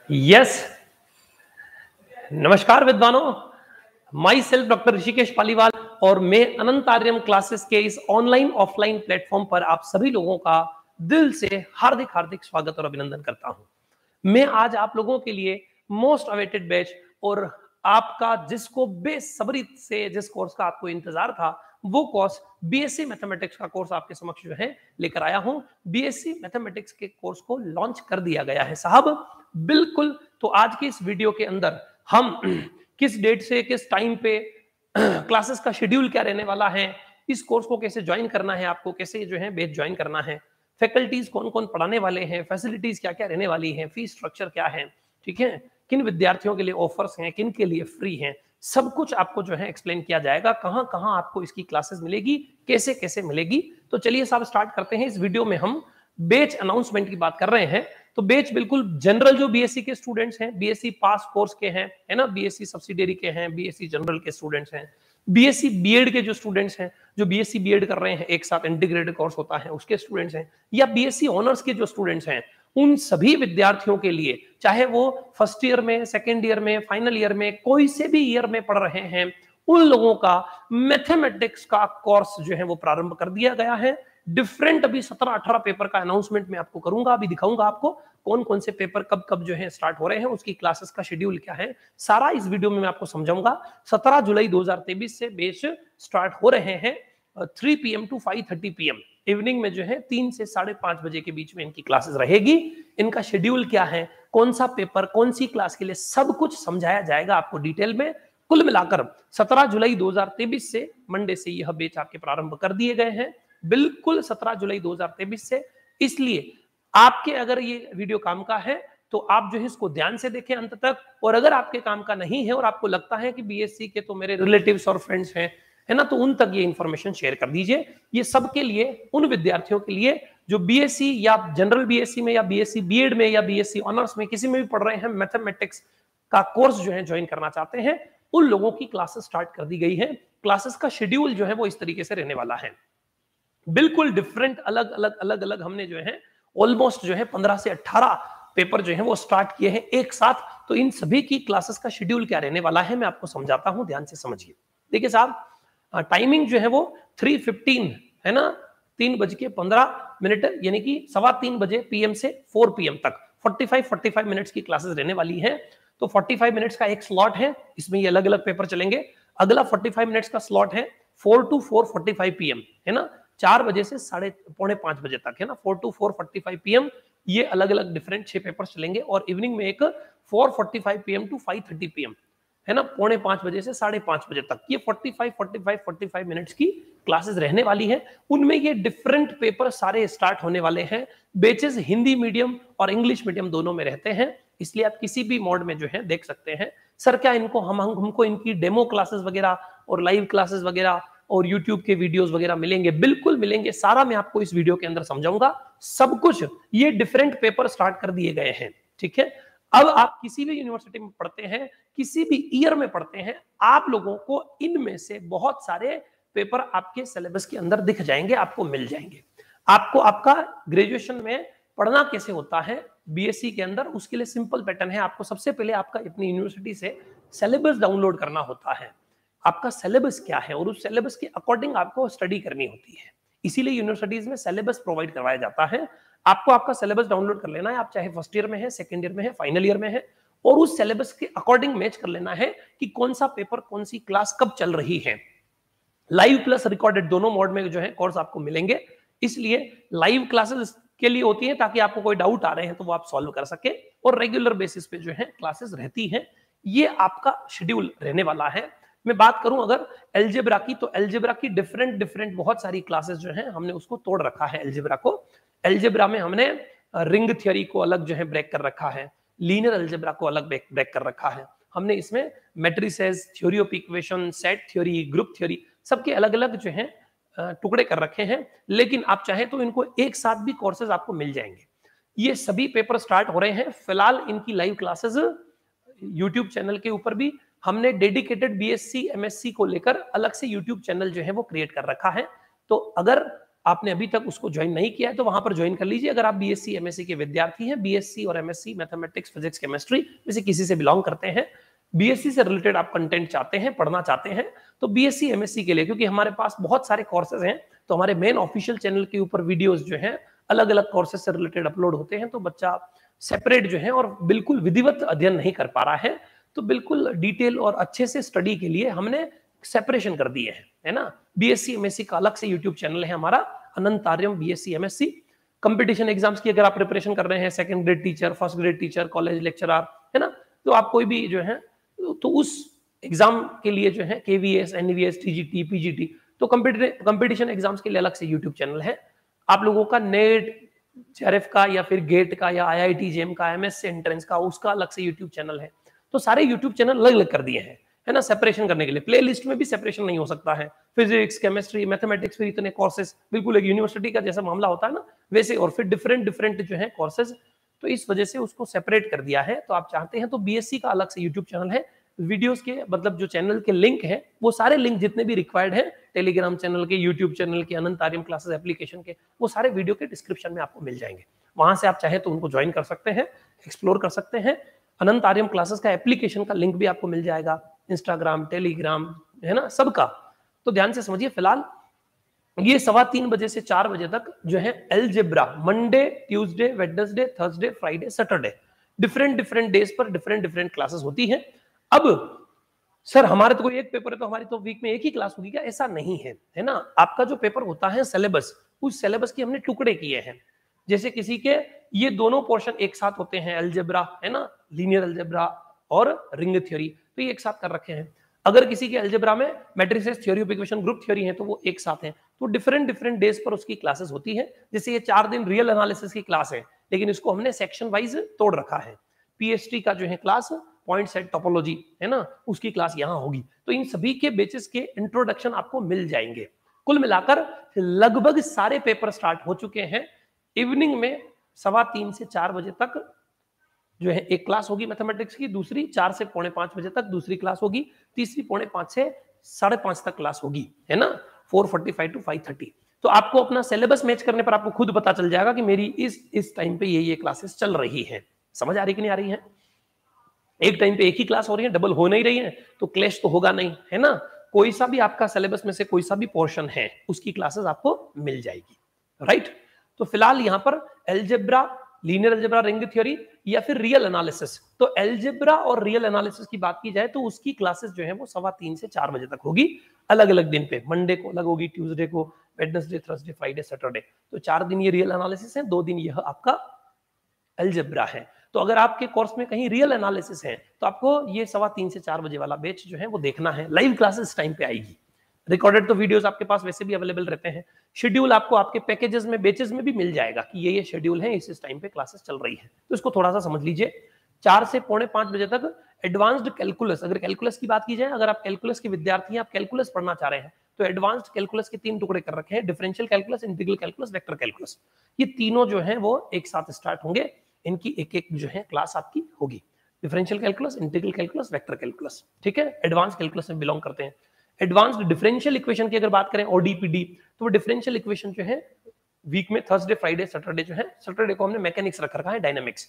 Yes, नमस्कार विद्वानों। My self doctor Rishikesh Paliwal और मैं अनंत आर्यम क्लासेस के इस ऑनलाइन ऑफलाइन प्लेटफॉर्म पर आप सभी लोगों का दिल से हार्दिक हार्दिक स्वागत और अभिनंदन करता हूं। मैं आज आप लोगों के लिए मोस्ट अवेटेड बैच और आपका जिसको बेसब्री से जिस कोर्स का आपको इंतजार था वो कोर्स बीएससी मैथमेटिक्स का कोर्स आपके समक्ष जो है लेकर आया हूं। बीएससी मैथमेटिक्स के कोर्स को लॉन्च कर दिया गया है साहब, बिल्कुल। तो आज की इस वीडियो के अंदर हम किस डेट से किस टाइम पे क्लासेस का शेड्यूल क्या रहने वाला है, इस कोर्स को कैसे ज्वाइन करना है, आपको कैसे जो है बैच ज्वाइन करना है, फैकल्टीज कौन कौन पढ़ाने वाले हैं, फैसिलिटीज क्या क्या रहने वाली हैं, फीस स्ट्रक्चर क्या है, ठीक है, किन विद्यार्थियों के लिए ऑफर्स हैं, किन के लिए फ्री हैं, सब कुछ आपको जो है एक्सप्लेन किया जाएगा। कहां कहां आपको इसकी क्लासेस मिलेगी, कैसे कैसे मिलेगी। तो चलिए साहब स्टार्ट करते हैं। इस वीडियो में हम बैच अनाउंसमेंट की बात कर रहे हैं। तो बैच बिल्कुल जनरल जो बीएससी के स्टूडेंट्स हैं, बीएससी पास कोर्स के हैं, है ना, बीएससी सब्सिडियरी के हैं, बीएससी जनरल के स्टूडेंट्स हैं, बीएससी बीएड के जो स्टूडेंट्स हैं, जो बीएससी बीएड कर रहे हैं, एक साथ इंटीग्रेटेड कोर्स होता है, उसके स्टूडेंट्स हैं, या बीएससी ऑनर्स के जो स्टूडेंट्स हैं, उन सभी विद्यार्थियों के लिए, चाहे वो फर्स्ट ईयर में, सेकेंड ईयर में, फाइनल ईयर में, कोई से भी ईयर में पढ़ रहे हैं, उन लोगों का मैथमेटिक्स का कोर्स जो है वो प्रारंभ कर दिया गया है। डिफरेंट अभी 17-18 पेपर का अनाउंसमेंट मैं आपको करूंगा, अभी दिखाऊंगा आपको कौन कौन से पेपर कब कब जो है स्टार्ट हो रहे हैं, उसकी क्लासेस का शेड्यूल क्या है, सारा इस वीडियो में मैं आपको समझाऊंगा। 17 जुलाई 2023 से बैच स्टार्ट हो रहे हैं 3 PM to 5:30 PM इवनिंग में जो है 3 से 5:30 बजे के बीच में इनकी क्लासेस रहेगी। इनका शेड्यूल क्या है, कौन सा पेपर कौन सी क्लास के लिए, सब कुछ समझाया जाएगा आपको डिटेल में। कुल मिलाकर 17 जुलाई 2023 से मंडे से यह बैच आपके प्रारंभ कर दिए गए हैं, बिल्कुल 17 जुलाई 2023 से। इसलिए आपके अगर ये वीडियो काम का है तो आप जो है इसको ध्यान से देखें अंत तक, और अगर आपके काम का नहीं है और आपको लगता है कि बीएससी के तो मेरे रिलेटिव्स और फ्रेंड्स हैं, है ना, तो उन तक ये इंफॉर्मेशन शेयर कर दीजिए। ये सबके लिए, उन विद्यार्थियों के लिए जो बीएससी या जनरल बीएससी में या बीएससी बीएड में या बीएससी ऑनर्स में किसी में भी पढ़ रहे हैं, मैथमेटिक्स का कोर्स जो है ज्वाइन करना चाहते हैं, उन लोगों की क्लासेस स्टार्ट कर दी गई है। क्लासेस का शेड्यूल जो है वो इस तरीके से रहने वाला है, बिल्कुल डिफरेंट, अलग अलग अलग अलग। हमने जो है ऑलमोस्ट जो है 15 से 18 पेपर जो है वो स्टार्ट किए हैं एक साथ। तो इन सभी की क्लासेस का शेड्यूल क्या रहने वाला है मैं आपको समझाता हूं, ध्यान से समझिए। देखिए साहब, टाइमिंग जो है वो 3:15 है ना, 3:15 यानी कि 3:15 बजे PM से 4 PM तक 45 मिनट्स की क्लासेस रहने वाली है। तो 45 मिनट्स का एक स्लॉट है, इसमें ये अलग अलग पेपर चलेंगे। अगला 45 मिनट्स का स्लॉट है 4 to 4:45 PM, है ना, 4 बजे से 4:45 बजे तक, है ना, 4 to 4:45 PM। ये अलग अलग डिफरेंट 6 पेपर चलेंगे। और इवनिंग में एक 4:45 PM to 5:30 PM, है ना, 4:45 बजे से 5:30 बजे तक, ये 45 मिनट्स की क्लासेस रहने वाली है। उनमें ये डिफरेंट पेपर सारे स्टार्ट होने वाले हैं। बेचेस हिंदी मीडियम और इंग्लिश मीडियम दोनों में रहते हैं, इसलिए आप किसी भी मोड में जो है देख सकते हैं। सर क्या इनको हमको इनकी डेमो क्लासेस वगैरह और लाइव क्लासेस वगैरह और यूट्यूब के वीडियोस वगैरह मिलेंगे? बिल्कुल मिलेंगे, सारा मैं आपको इस वीडियो के अंदर समझाऊंगा सब कुछ। ये डिफरेंट पेपर स्टार्ट कर दिए गए हैं, ठीक है। अब आप किसी भी यूनिवर्सिटी में पढ़ते हैं, किसी भी ईयर में पढ़ते हैं, आप लोगों को इनमें से बहुत सारे पेपर आपके सिलेबस के अंदर दिख जाएंगे, आपको मिल जाएंगे। आपको आपका ग्रेजुएशन में पढ़ना कैसे होता है बीएससी के अंदर, उसके लिए सिंपल पैटर्न है। आपको सबसे पहले आपका अपनी यूनिवर्सिटी से सिलेबस डाउनलोड करना होता है। आपका सिलेबस क्या है और उस सिलेबस के अकॉर्डिंग आपको स्टडी करनी होती है, इसीलिए यूनिवर्सिटीज में सिलेबस प्रोवाइड करवाया जाता है। आपको आपका सिलेबस डाउनलोड कर लेना है, आप चाहे फर्स्ट ईयर में है, सेकंड ईयर में है, फाइनल ईयर में है, और उस सिलेबस के अकॉर्डिंग मैच कर लेना है कि कौन सा पेपर कौन सी क्लास कब चल रही है। लाइव प्लस रिकॉर्डेड दोनों मोड में जो है कोर्स आपको मिलेंगे, इसलिए लाइव क्लासेस के लिए होती है ताकि आपको कोई डाउट आ रहे हैं तो वो आप सॉल्व कर सके, और रेगुलर बेसिस पे जो है क्लासेस रहती हैं। ये आपका शेड्यूल रहने वाला है। मैं बात करूं अगर एलजेब्रा की, तो एलजेब्रा की डिफरेंट बहुत सारी क्लासेस जो है हमने उसको तोड़ रखा है। एलजेब्रा को, एलजेब्रा में हमने रिंग थ्योरी को अलग जो है ब्रेक कर रखा है, लीनियर एलजेब्रा को अलग ब्रेक कर रखा है हमने। इसमें matrices, theory of equation, set theory, group theory, सबके अलग अलग जो है टुकड़े कर रखे हैं। लेकिन आप चाहें तो इनको एक साथ भी कोर्सेज आपको मिल जाएंगे। ये सभी पेपर स्टार्ट हो रहे हैं। फिलहाल इनकी लाइव क्लासेस यूट्यूब चैनल के ऊपर भी हमने डेडिकेटेड बीएससी एमएससी को लेकर अलग से यूट्यूब चैनल जो है वो क्रिएट कर रखा है। तो अगर आपने अभी तक उसको ज्वाइन नहीं किया है तो वहां पर ज्वाइन कर लीजिए। अगर आप बीएससी एमएससी के विद्यार्थी हैं, बीएससी और एमएससी मैथमेटिक्स फिजिक्स केमिस्ट्री में से किसी से बिलोंग करते हैं, बीएससी से रिलेटेड आप कंटेंट चाहते हैं, पढ़ना चाहते हैं, तो बीएससी एमएससी के लिए, क्योंकि हमारे पास बहुत सारे कोर्सेज हैं, तो हमारे मेन ऑफिशियल चैनल के ऊपर वीडियोस जो हैं अलग अलग कोर्सेज से रिलेटेड अपलोड होते हैं। तो बच्चा सेपरेट जो है और बिल्कुल विधिवत अध्ययन नहीं कर पा रहा है, तो बिल्कुल डिटेल और अच्छे से स्टडी के लिए हमने सेपरेशन कर दिए हैं, है ना। बीएससी एमएससी का अलग से यूट्यूब चैनल है हमारा, Anant Aryam BSc MSc. Competition exams की अगर आप प्रिपरेशन कर रहे हैं, second grade teacher, first grade teacher, college lecturer, है ना, तो आप कोई भी जो है तो उस एग्जाम के लिए जो है केवीएस, एनवीएस, टीजीटी, पीजीटी, तो कंपटीशन एग्जाम्स के लिए अलग से यूट्यूब चैनल है। आप लोगों का नेट, जेआरएफ का या फिर गेट का या आईआईटी जेम का, एमएससी एंट्रेंस का, उसका अलग से यूट्यूब चैनल है। तो सारे यूट्यूब चैनल अलग अलग कर दिए हैं, है ना, सेपरेशन करने के लिए। प्ले लिस्ट में भी सेपरेशन नहीं हो सकता है, फिजिक्स, केमिस्ट्री, मैथमेटिक्स, फिर इतने कोर्सेज, बिल्कुल एक यूनिवर्सिटी का जैसा मामला होता है ना वैसे, और फिर डिफरेंट डिफरेंट जो है कोर्सेज, तो इस वजह से उसको सेपरेट कर दिया है। तो आप चाहते हैं तो बीएससी का अलग से यूट्यूब चैनल है, वीडियोस के मतलब जो चैनल के लिंक है वो सारे लिंक जितने भी रिक्वायर्ड है टेलीग्राम चैनल के, यूट्यूब चैनल के, अनंत आर्यम क्लासेस एप्लीकेशन के, वो सारे वीडियो के डिस्क्रिप्शन में आपको मिल जाएंगे। वहां से आप चाहे तो उनको ज्वाइन कर सकते हैं, एक्सप्लोर कर सकते हैं। अनंत आर्यम क्लासेस का एप्लीकेशन का लिंक भी आपको मिल जाएगा, इंस्टाग्राम, टेलीग्राम, है ना, सबका। तो ध्यान से समझिए, फिलहाल ये 3:15 बजे से 4 बजे तक जो है algebra, Monday, Tuesday, Wednesday, Thursday, Friday, Saturday, different different days पर डिफरेंट डिफरेंट क्लासेस होती हैं। अब सर हमारे तो कोई एक पेपर है तो हमारी तो वीक में एक ही क्लास होगी क्या? ऐसा नहीं है, है ना। आपका जो पेपर होता है सिलेबस, उस सिलेबस की हमने टुकड़े किए हैं। जैसे किसी के ये दोनों पोर्शन एक साथ होते हैं, अलजेब्रा, है ना, लीनियर अलजेब्रा और रिंग थ्योरी, तो ये एक साथ कर रखे हैं। अगर किसी के अलजेब्रा में matrices, theory of equation, group theory है, तो वो एक साथ है। तो डिफरेंट डिफरेंट डेज पर उसकी क्लासेस होती है। जैसे ये 4 दिन रियल एनालिसिस की क्लास है, लेकिन इसको हमने सेक्शन वाइज तोड़ रखा है। पीएचडी का जो है क्लास, पॉइंट सेट टोपोलॉजी, है ना, उसकी क्लास यहाँ होगी। तो इन सभी के बेसिस के इंट्रोडक्शन आपको मिल जाएंगे। कुल मिलाकर लगभग सारे पेपर स्टार्ट हो चुके हैं। इवनिंग में 3:15 से 4 बजे तक जो है एक क्लास होगी मैथमेटिक्स की, दूसरी 4 से 4:45 बजे तक दूसरी क्लास होगी, तीसरी 4:45 से 5:30 तक क्लास होगी, है ना, 4:45 to 5:30। तो आपको अपना सिलेबस मैच करने पर आपको खुद पता चल जाएगा कि मेरी इस टाइम पे ये क्लासेस चल रही है। समझ आ रही कि नहीं आ रही है? एक टाइम पे एक ही क्लास हो रही है, डबल हो नहीं रही है, तो क्लैश तो होगा नहीं, है ना। कोई सा भी आपका सिलेबस में से कोई सा भी पोर्शन है, उसकी क्लासेस आपको मिल जाएगी, राइट। तो फिलहाल यहाँ पर algebra, linear algebra, ring theory या फिर रियल एनालिसिस, तो अलजेब्रा और रियल एनालिसिस की बात की जाए तो उसकी क्लासेस जो है वो 3:15 से 4 बजे तक होगी, अलग अलग दिन पे। मंडे को अलग होगी, ट्यूसडे को, वेडनेसडे, थर्सडे, फ्राइडे, सैटरडे। तो 4 दिन ये रियल एनालिसिस है, 2 दिन यह आपका अलजेब्रा है। तो अगर आपके कोर्स में कहीं रियल एनालिसिस है तो आपको ये 3:15 से 4 बजे वाला बैच जो है वो देखना है। लाइव क्लासेस टाइम पे आएगी, रिकॉर्डेड तो वीडियोस आपके पास वैसे भी अवेलेबल रहते हैं। शेड्यूल आपको आपके पैकेजेस में, बेचेस में भी मिल जाएगा कि ये शेड्यूल है, इस टाइम पे क्लासेस चल रही है। तो इसको थोड़ा सा समझ लीजिए। 4 से 4:45 बजे तक एडवांस्ड कैलकुलस, अगर कैलकुलस की बात की जाए, अगर आप कैलकुलस के विद्यार्थी हैं, आप कैलकुलस पढ़ना चाह रहे हैं, तो एडवांस्ड कैलकुलस के 3 टुकड़े कर रखे हैं, differential calculus, integral calculus, vector calculus. ये तीनों जो है वो एक साथ स्टार्ट होंगे, इनकी एक एक जो है क्लास आपकी होगी। Differential calculus, integral calculus, vector calculus, ठीक है, एडवांस कैलकुलस में बिलोंग करते हैं। एडवांस्ड डिफरेंशियल इक्वेशन की अगर बात करें, ओडीपीडी, तो वो डिफरेंशियल इक्वेशन जो है वीक में थर्सडे, फ्राइडे, सैटरडे जो है, सैटरडे को हमने मैकेनिक्स रख रखा है, डायनामिक्स।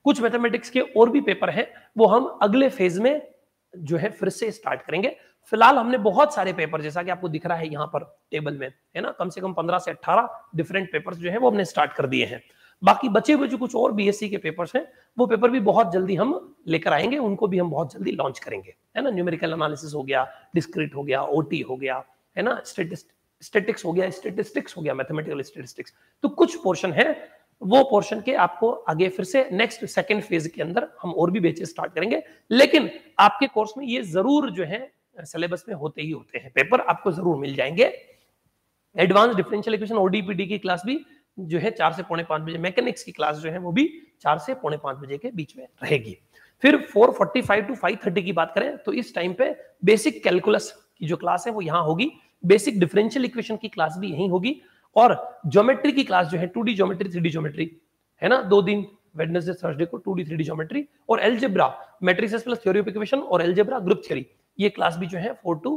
कुछ मैथमेटिक्स के और भी पेपर हैं, वो हम अगले फेज में जो है फिर से स्टार्ट करेंगे। फिलहाल हमने बहुत सारे पेपर, जैसा कि आपको दिख रहा है यहाँ पर टेबल में, है ना, कम से कम 15 से 18 डिफरेंट पेपर्स जो है वो हमने स्टार्ट कर दिए हैं। बाकी बचे हुए जो कुछ और बीएससी के पेपर्स हैं, वो पेपर भी बहुत जल्दी हम लेकर आएंगे, उनको भी हम बहुत जल्दी लॉन्च करेंगे, है ना। न्यूमेरिकल एनालिसिस हो गया, डिस्क्रीट हो गया, ओटी हो गया, है ना, स्टैटिस्टिक्स हो गया, स्टैटिस्टिक्स हो गया, मैथमेटिकल स्टैटिस्टिक्स। तो कुछ पोर्शन है, वो पोर्शन के आपको आगे फिर से नेक्स्ट सेकंड फेज के अंदर हम और भी बैचेस स्टार्ट करेंगे। लेकिन आपके कोर्स में ये जरूर जो है सिलेबस में होते ही होते हैं, पेपर आपको जरूर मिल जाएंगे। एडवांस डिफरेंशियल इक्वेशन, ओडीपीडी की क्लास भी जो है 4 से 4:45 बजे, मैकेनिक्स की क्लास जो है वो भी 4 से 4:45 बजे के बीच में रहेगी। फिर 4:45 to 5:30 की बात करें तो इस टाइम पे बेसिक कैलकुलस की जो क्लास है वो यहाँ होगी, बेसिक डिफरेंशियल इक्वेशन की क्लास भी यहीं होगी, और ज्योमेट्री की क्लास जो है 2D ज्योमेट्री, 3D ज्योमेट्री, है ना, 2 दिन वेडनेसडे, थर्सडे को 2D 3D ज्योमेट्री, और algebra, matrices plus theory of equation और अलजेब्रा ग्रुप थ्योरी, ये क्लास भी जो है 4 to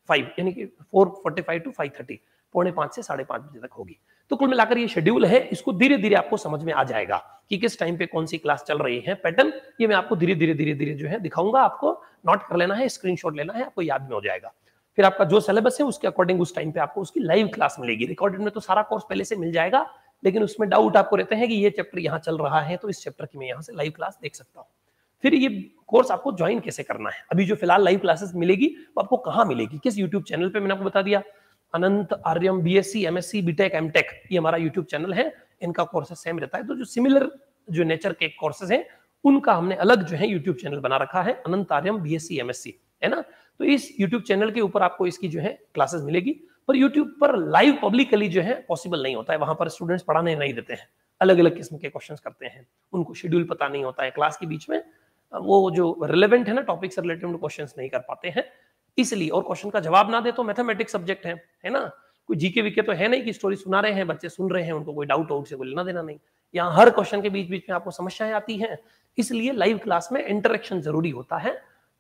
5 यानी कि 4:45 to 5:30। 4:45 से 5:30 बजे तक होगी। तो कुल मिलाकर ये शेड्यूल है, इसको धीरे धीरे आपको समझ में आ जाएगा कि किस टाइम पे कौन सी क्लास चल रही है। पैटर्न ये मैं आपको धीरे धीरे जो है दिखाऊंगा, आपको नोट कर लेना है, स्क्रीनशॉट लेना है, आपको याद में हो जाएगा। फिर आपका जो सिलेबस है उसके अकॉर्डिंग उस टाइम पे आपको उसकी लाइव क्लास मिलेगी। रिकॉर्डेड में तो सारा कोर्स पहले से मिल जाएगा, लेकिन उसमें डाउट आपको रहते हैं कि ये चैप्टर यहाँ चल रहा है तो इस चैप्टर की मैं यहाँ से लाइव क्लास देख सकता हूँ। फिर ये कोर्स आपको ज्वाइन कैसे करना है, अभी जो फिलहाल लाइव क्लासेस मिलेगी वो आपको कहाँ मिलेगी, किस यूट्यूब चैनल पे, मैंने आपको बता दिया Anant Aryam BSc MSc BTech MTech, ये हमारा यूट्यूब चैनल है, इनका कोर्सेस सेम रहता है। तो जो सिमिलर जो नेचर के कोर्सेज हैं उनका हमने अलग जो है यूट्यूब चैनल बना रखा है, अनंत आर्यम बीएससी एमएससी, है ना। तो इस यूट्यूब चैनल के ऊपर आपको इसकी जो है क्लासेस मिलेगी, पर यूट्यूब पर लाइव पब्लिकली जो है पॉसिबल नहीं होता है, वहां पर स्टूडेंट्स पढ़ाने नहीं देते हैं, अलग अलग किस्म के क्वेश्चंस करते हैं, उनको शेड्यूल पता नहीं होता है, क्लास के बीच में वो जो रिलेवेंट है ना टॉपिक से रिलेटेड क्वेश्चंस नहीं कर पाते हैं, इसलिए। और क्वेश्चन का जवाब ना दे तो मैथमेटिक्स सब्जेक्ट है ना, कोई जीके वीके तो है नहीं कि स्टोरी सुना रहे हैं बच्चे, सुन रहे हैं, उनको कोई डाउट आउट से कोई लेना देना नहीं। यहाँ हर क्वेश्चन के बीच बीच में आपको समस्याएं आती हैं, इसलिए लाइव क्लास में इंटरेक्शन जरूरी होता है।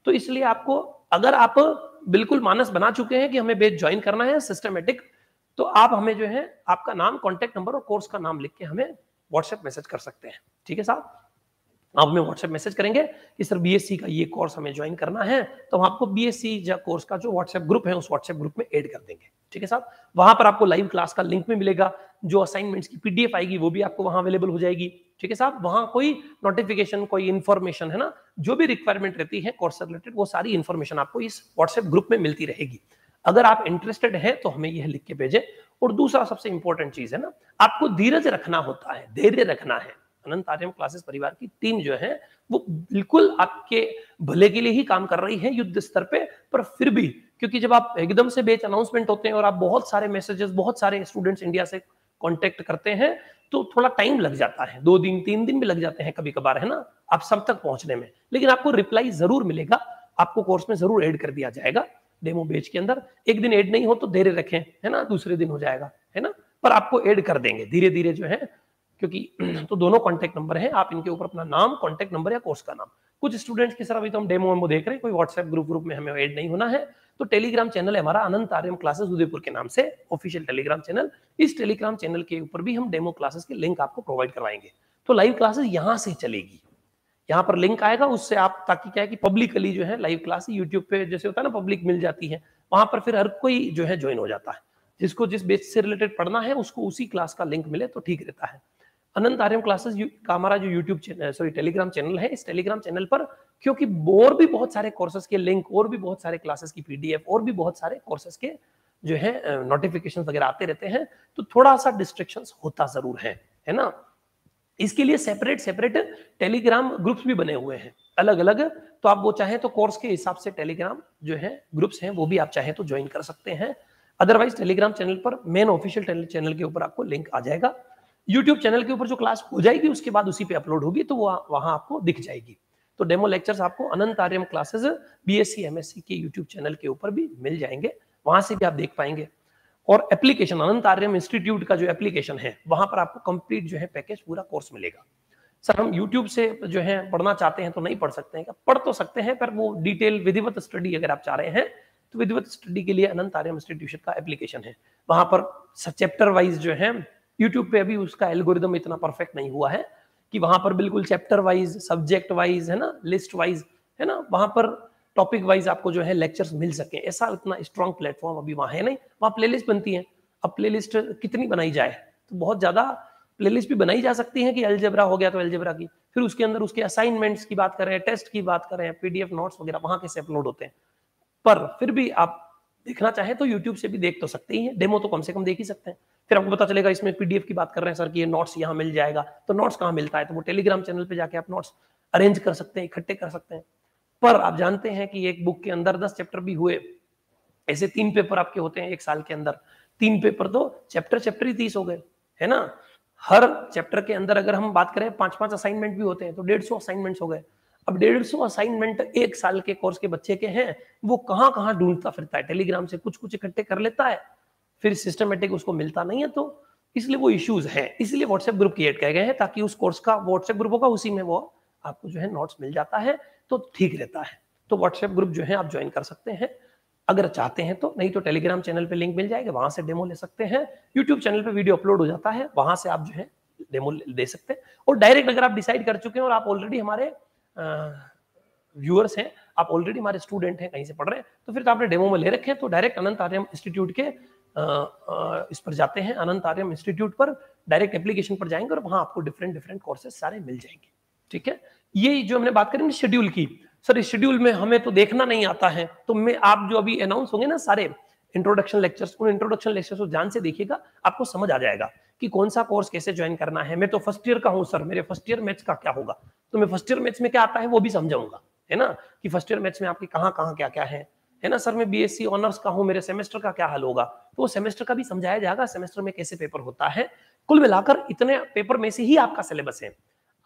तो इसलिए आपको, अगर आप बिल्कुल मानस बना चुके हैं कि हमें बैच ज्वाइन करना है सिस्टमेटिक, तो आप हमें जो है आपका नाम, कॉन्टेक्ट नंबर और कोर्स का नाम लिख के हमें व्हाट्सएप मैसेज कर सकते हैं। ठीक है साहब, आप हमें व्हाट्सएप मैसेज करेंगे कि सर बीएससी का ये कोर्स हमें ज्वाइन करना है, तो हम आपको बीएससी कोर्स का जो व्हाट्सएप ग्रुप है उस व्हाट्सएप ग्रुप में ऐड कर देंगे। ठीक है साहब, वहां पर आपको लाइव क्लास का लिंक भी मिलेगा, जो असाइनमेंट्स की पीडीएफ आएगी वो भी आपको वहां अवेलेबल हो जाएगी। ठीक है साहब, वहां कोई नोटिफिकेशन, कोई इन्फॉर्मेशन है ना, जो भी रिक्वायरमेंट रहती है कोर्स से रिलेटेड, वो सारी इन्फॉर्मेशन आपको इस व्हाट्सएप ग्रुप में मिलती रहेगी। अगर आप इंटरेस्टेड हैं तो हमें यह लिख के भेजें। और दूसरा सबसे इंपॉर्टेंट चीज है ना, आपको धीरज रखना होता है, धैर्य रखना है। अनंत आर्यम क्लासेस परिवार की टीम जो है वो बिल्कुल आपके भले के लिए ही काम कर रही है युद्ध स्तर पे, पर फिर भी, क्योंकि जब आप एकदम से बैच अनाउंसमेंट होते हैं और आप बहुत सारे मैसेजेस, बहुत सारे स्टूडेंट्स इंडिया से कांटेक्ट करते हैं, तो थोड़ा टाइम लग जाता है, 2 दिन 3 दिन भी लग जाते हैं कभी कभार, है ना, आप सब तक पहुंचने में। लेकिन आपको रिप्लाई जरूर मिलेगा, आपको कोर्स में जरूर ऐड कर दिया जाएगा डेमो बैच के अंदर। एक दिन ऐड नहीं हो तो धैर्य रखें, है ना, दूसरे दिन हो जाएगा, है ना, पर आपको ऐड कर देंगे धीरे धीरे जो है, क्योंकि तो दोनों कांटेक्ट नंबर हैं, आप इनके ऊपर अपना नाम, कांटेक्ट नंबर या कोर्स का नाम। कुछ स्टूडेंट्स की सर अभी तो हम डेमो देख रहे हैं, कोई व्हाट्सएप ग्रुप में हमें ऐड नहीं होना है, तो टेलीग्राम चैनल है हमारा अनंत आर्यम क्लासेस उदयपुर के नाम से ऑफिशियल टेलीग्राम चैनल। इस टेलीग्राम चैनल के ऊपर भी हम डेमो क्लासेस के लिंक आपको प्रोवाइड करवाएंगे। तो लाइव क्लासेस यहां से चलेगी, यहाँ पर लिंक आएगा, उससे आप, ताकि क्या है कि पब्लिकली जो है लाइव क्लास यूट्यूब पे जैसे होता है ना पब्लिक मिल जाती है, वहां पर फिर हर कोई जो है ज्वाइन हो जाता है, जिसको जिस बेस से रिलेटेड पढ़ना है उसको उसी क्लास का लिंक मिले तो ठीक रहता है। अनंत आर्यम क्लासेस का हमारा जो YouTube channel, sorry Telegram channel है, इस टेलीग्राम चैनल पर क्योंकि और भी बहुत सारे कोर्सेज के लिंक, और भी बहुत सारे क्लासेस की पीडीएफ, और भी बहुत सारे कोर्सेज के जो है नोटिफिकेशन वगैरह आते रहते हैं, तो थोड़ा सा डिस्ट्रैक्शन होता जरूर है ना। इसके लिए सेपरेट सेपरेट टेलीग्राम ग्रुप्स भी बने हुए हैं अलग अलग, तो आप वो चाहें तो कोर्स के हिसाब से टेलीग्राम जो है ग्रुप्स हैं वो भी आप चाहें तो ज्वाइन कर सकते हैं। अदरवाइज टेलीग्राम चैनल पर, मेन ऑफिशियल चैनल के ऊपर आपको लिंक आ जाएगा। यूट्यूब चैनल के ऊपर जो क्लास हो जाएगी उसके बाद उसी पे अपलोड होगी, तो वहां आपको दिख जाएगी। तो डेमो लेक्चर्स आपको अनंत आर्यम क्लासेस बीएससी एमएससी के यूट्यूब चैनल के ऊपर भी मिल जाएंगे, वहां से भी आप देख पाएंगे। और एप्लीकेशन, अनंत आर्यम इंस्टीट्यूट का जो एप्लीकेशन है वहां पर आपको कंप्लीट जो है पैकेज, पूरा कोर्स मिलेगा। सर हम यूट्यूब से जो है पढ़ना चाहते हैं तो नहीं पढ़ सकते हैं, पढ़ तो सकते हैं, पर वो डिटेल विधिवत स्टडी अगर आप चाह रहे हैं तो विधिवत स्टडी के लिए अनंत आर्यम इंस्टीट्यूशन का एप्लीकेशन है, वहां पर चैप्टर वाइज जो है, यूट्यूब पे अभी उसका एल्गोरिदम इतना परफेक्ट नहीं हुआ है कि वहां पर बिल्कुल चैप्टर वाइज, सब्जेक्ट वाइज, है ना, लिस्ट वाइज, है ना, वहां पर टॉपिक वाइज आपको जो है लेक्चर्स मिल सके, ऐसा इतना स्ट्रॉन्ग प्लेटफॉर्म अभी वहां है नहीं। वहां प्लेलिस्ट बनती है, अब प्लेलिस्ट कितनी बनाई जाए, तो बहुत ज्यादा प्लेलिस्ट भी बनाई जा सकती है कि अलजेब्रा हो गया तो अलजेब्रा की, फिर उसके अंदर उसके असाइनमेंट्स की बात करें, टेस्ट की बात करें, पीडीएफ नोट्स वगैरह वहां कैसे अपलोड होते हैं। पर फिर भी आप देखना चाहें तो यूट्यूब से भी देख तो सकते ही हैं, डेमो तो कम से कम देख ही सकते हैं। फिर आपको पता चलेगा इसमें पीडीएफ की बात कर रहे हैं सर कि ये नोट्स यहाँ मिल जाएगा, तो नोट्स कहाँ मिलता है, तो वो टेलीग्राम चैनल पे जाके आप नोट्स अरेंज कर सकते हैं, इकट्ठे कर सकते हैं। पर आप जानते हैं कि एक बुक के अंदर 10 चैप्टर भी हुए, ऐसे 3 पेपर आपके होते हैं एक साल के अंदर, 3 पेपर तो चैप्टर ही 30 हो गए, है ना। हर चैप्टर के अंदर अगर हम बात करें 5-5 असाइनमेंट भी होते हैं तो 150 असाइनमेंट्स हो गए। अब 150 असाइनमेंट एक साल के कोर्स के बच्चे के हैं, वो कहां कहां ढूंढता फिरता है, टेलीग्राम से कुछ कुछ इकट्ठे कर लेता है, फिर सिस्टमेटिक उसको मिलता नहीं है, तो इसलिए वो इश्यूज हैं। इसलिए व्हाट्सएप ग्रुप क्रिएट किए गए हैं ताकि उस कोर्स का व्हाट्सएप ग्रुप होगा, उसी में वो आपको जो है नोट्स मिल जाता है, तो ठीक रहता है। तो व्हाट्सएप ग्रुप जो है आप ज्वाइन कर सकते हैं। अगर चाहते हैं तो, नहीं तो टेलीग्राम चैनल पे लिंक मिल जाएगा, वहां से डेमो ले सकते हैं। यूट्यूब चैनल पे वीडियो अपलोड हो जाता है, वहां से आप जो है डेमो दे सकते हैं। और डायरेक्ट अगर आप डिसाइड कर चुके हैं और आप ऑलरेडी हमारे व्यूअर्स हैं, आप ऑलरेडी हमारे स्टूडेंट हैं, कहीं से पढ़ रहे हैं, तो फिर तो आपने डेमो में ले रखे हैं, तो डायरेक्ट अनंत आर्यम इंस्टीट्यूट के इस पर जाते हैं, अनंत आर्यम इंस्टीट्यूट पर डायरेक्ट एप्लीकेशन पर जाएंगे और वहां आपको डिफरेंट कोर्सेज सारे मिल जाएंगे। ठीक है, ये जो हमने बात करी शेड्यूल की, सर इस शेड्यूल में हमें तो देखना नहीं आता है, तो मैं आप जो अभी अनाउंस होंगे ना सारे इंट्रोडक्शन लेक्चर्स, उन इंट्रोडक्शन लेक्चर्स को ध्यान से देखिएगा, आपको समझ आ जाएगा कि कौन सा कोर्स कैसे ज्वाइन करना है। मैं तो फर्स्ट ईयर का हूं सर, मेरे फर्स्ट ईयर मैथ्स का क्या होगा, तो मैं फर्स्ट ईयर मैथ्स में क्या आता है वो भी समझाऊंगा, है ना, कि फर्स्ट ईयर मैथ्स में आपके कहाँ कहाँ क्या क्या है ना। सर मैं बीएससी ऑनर्स का हूं, मेरे सेमेस्टर का क्या हाल होगा, तो वो सेमेस्टर का भी समझाया जाएगा, सेमेस्टर में कैसे पेपर होता है। कुल मिलाकर इतने पेपर में से ही आपका सिलेबस है,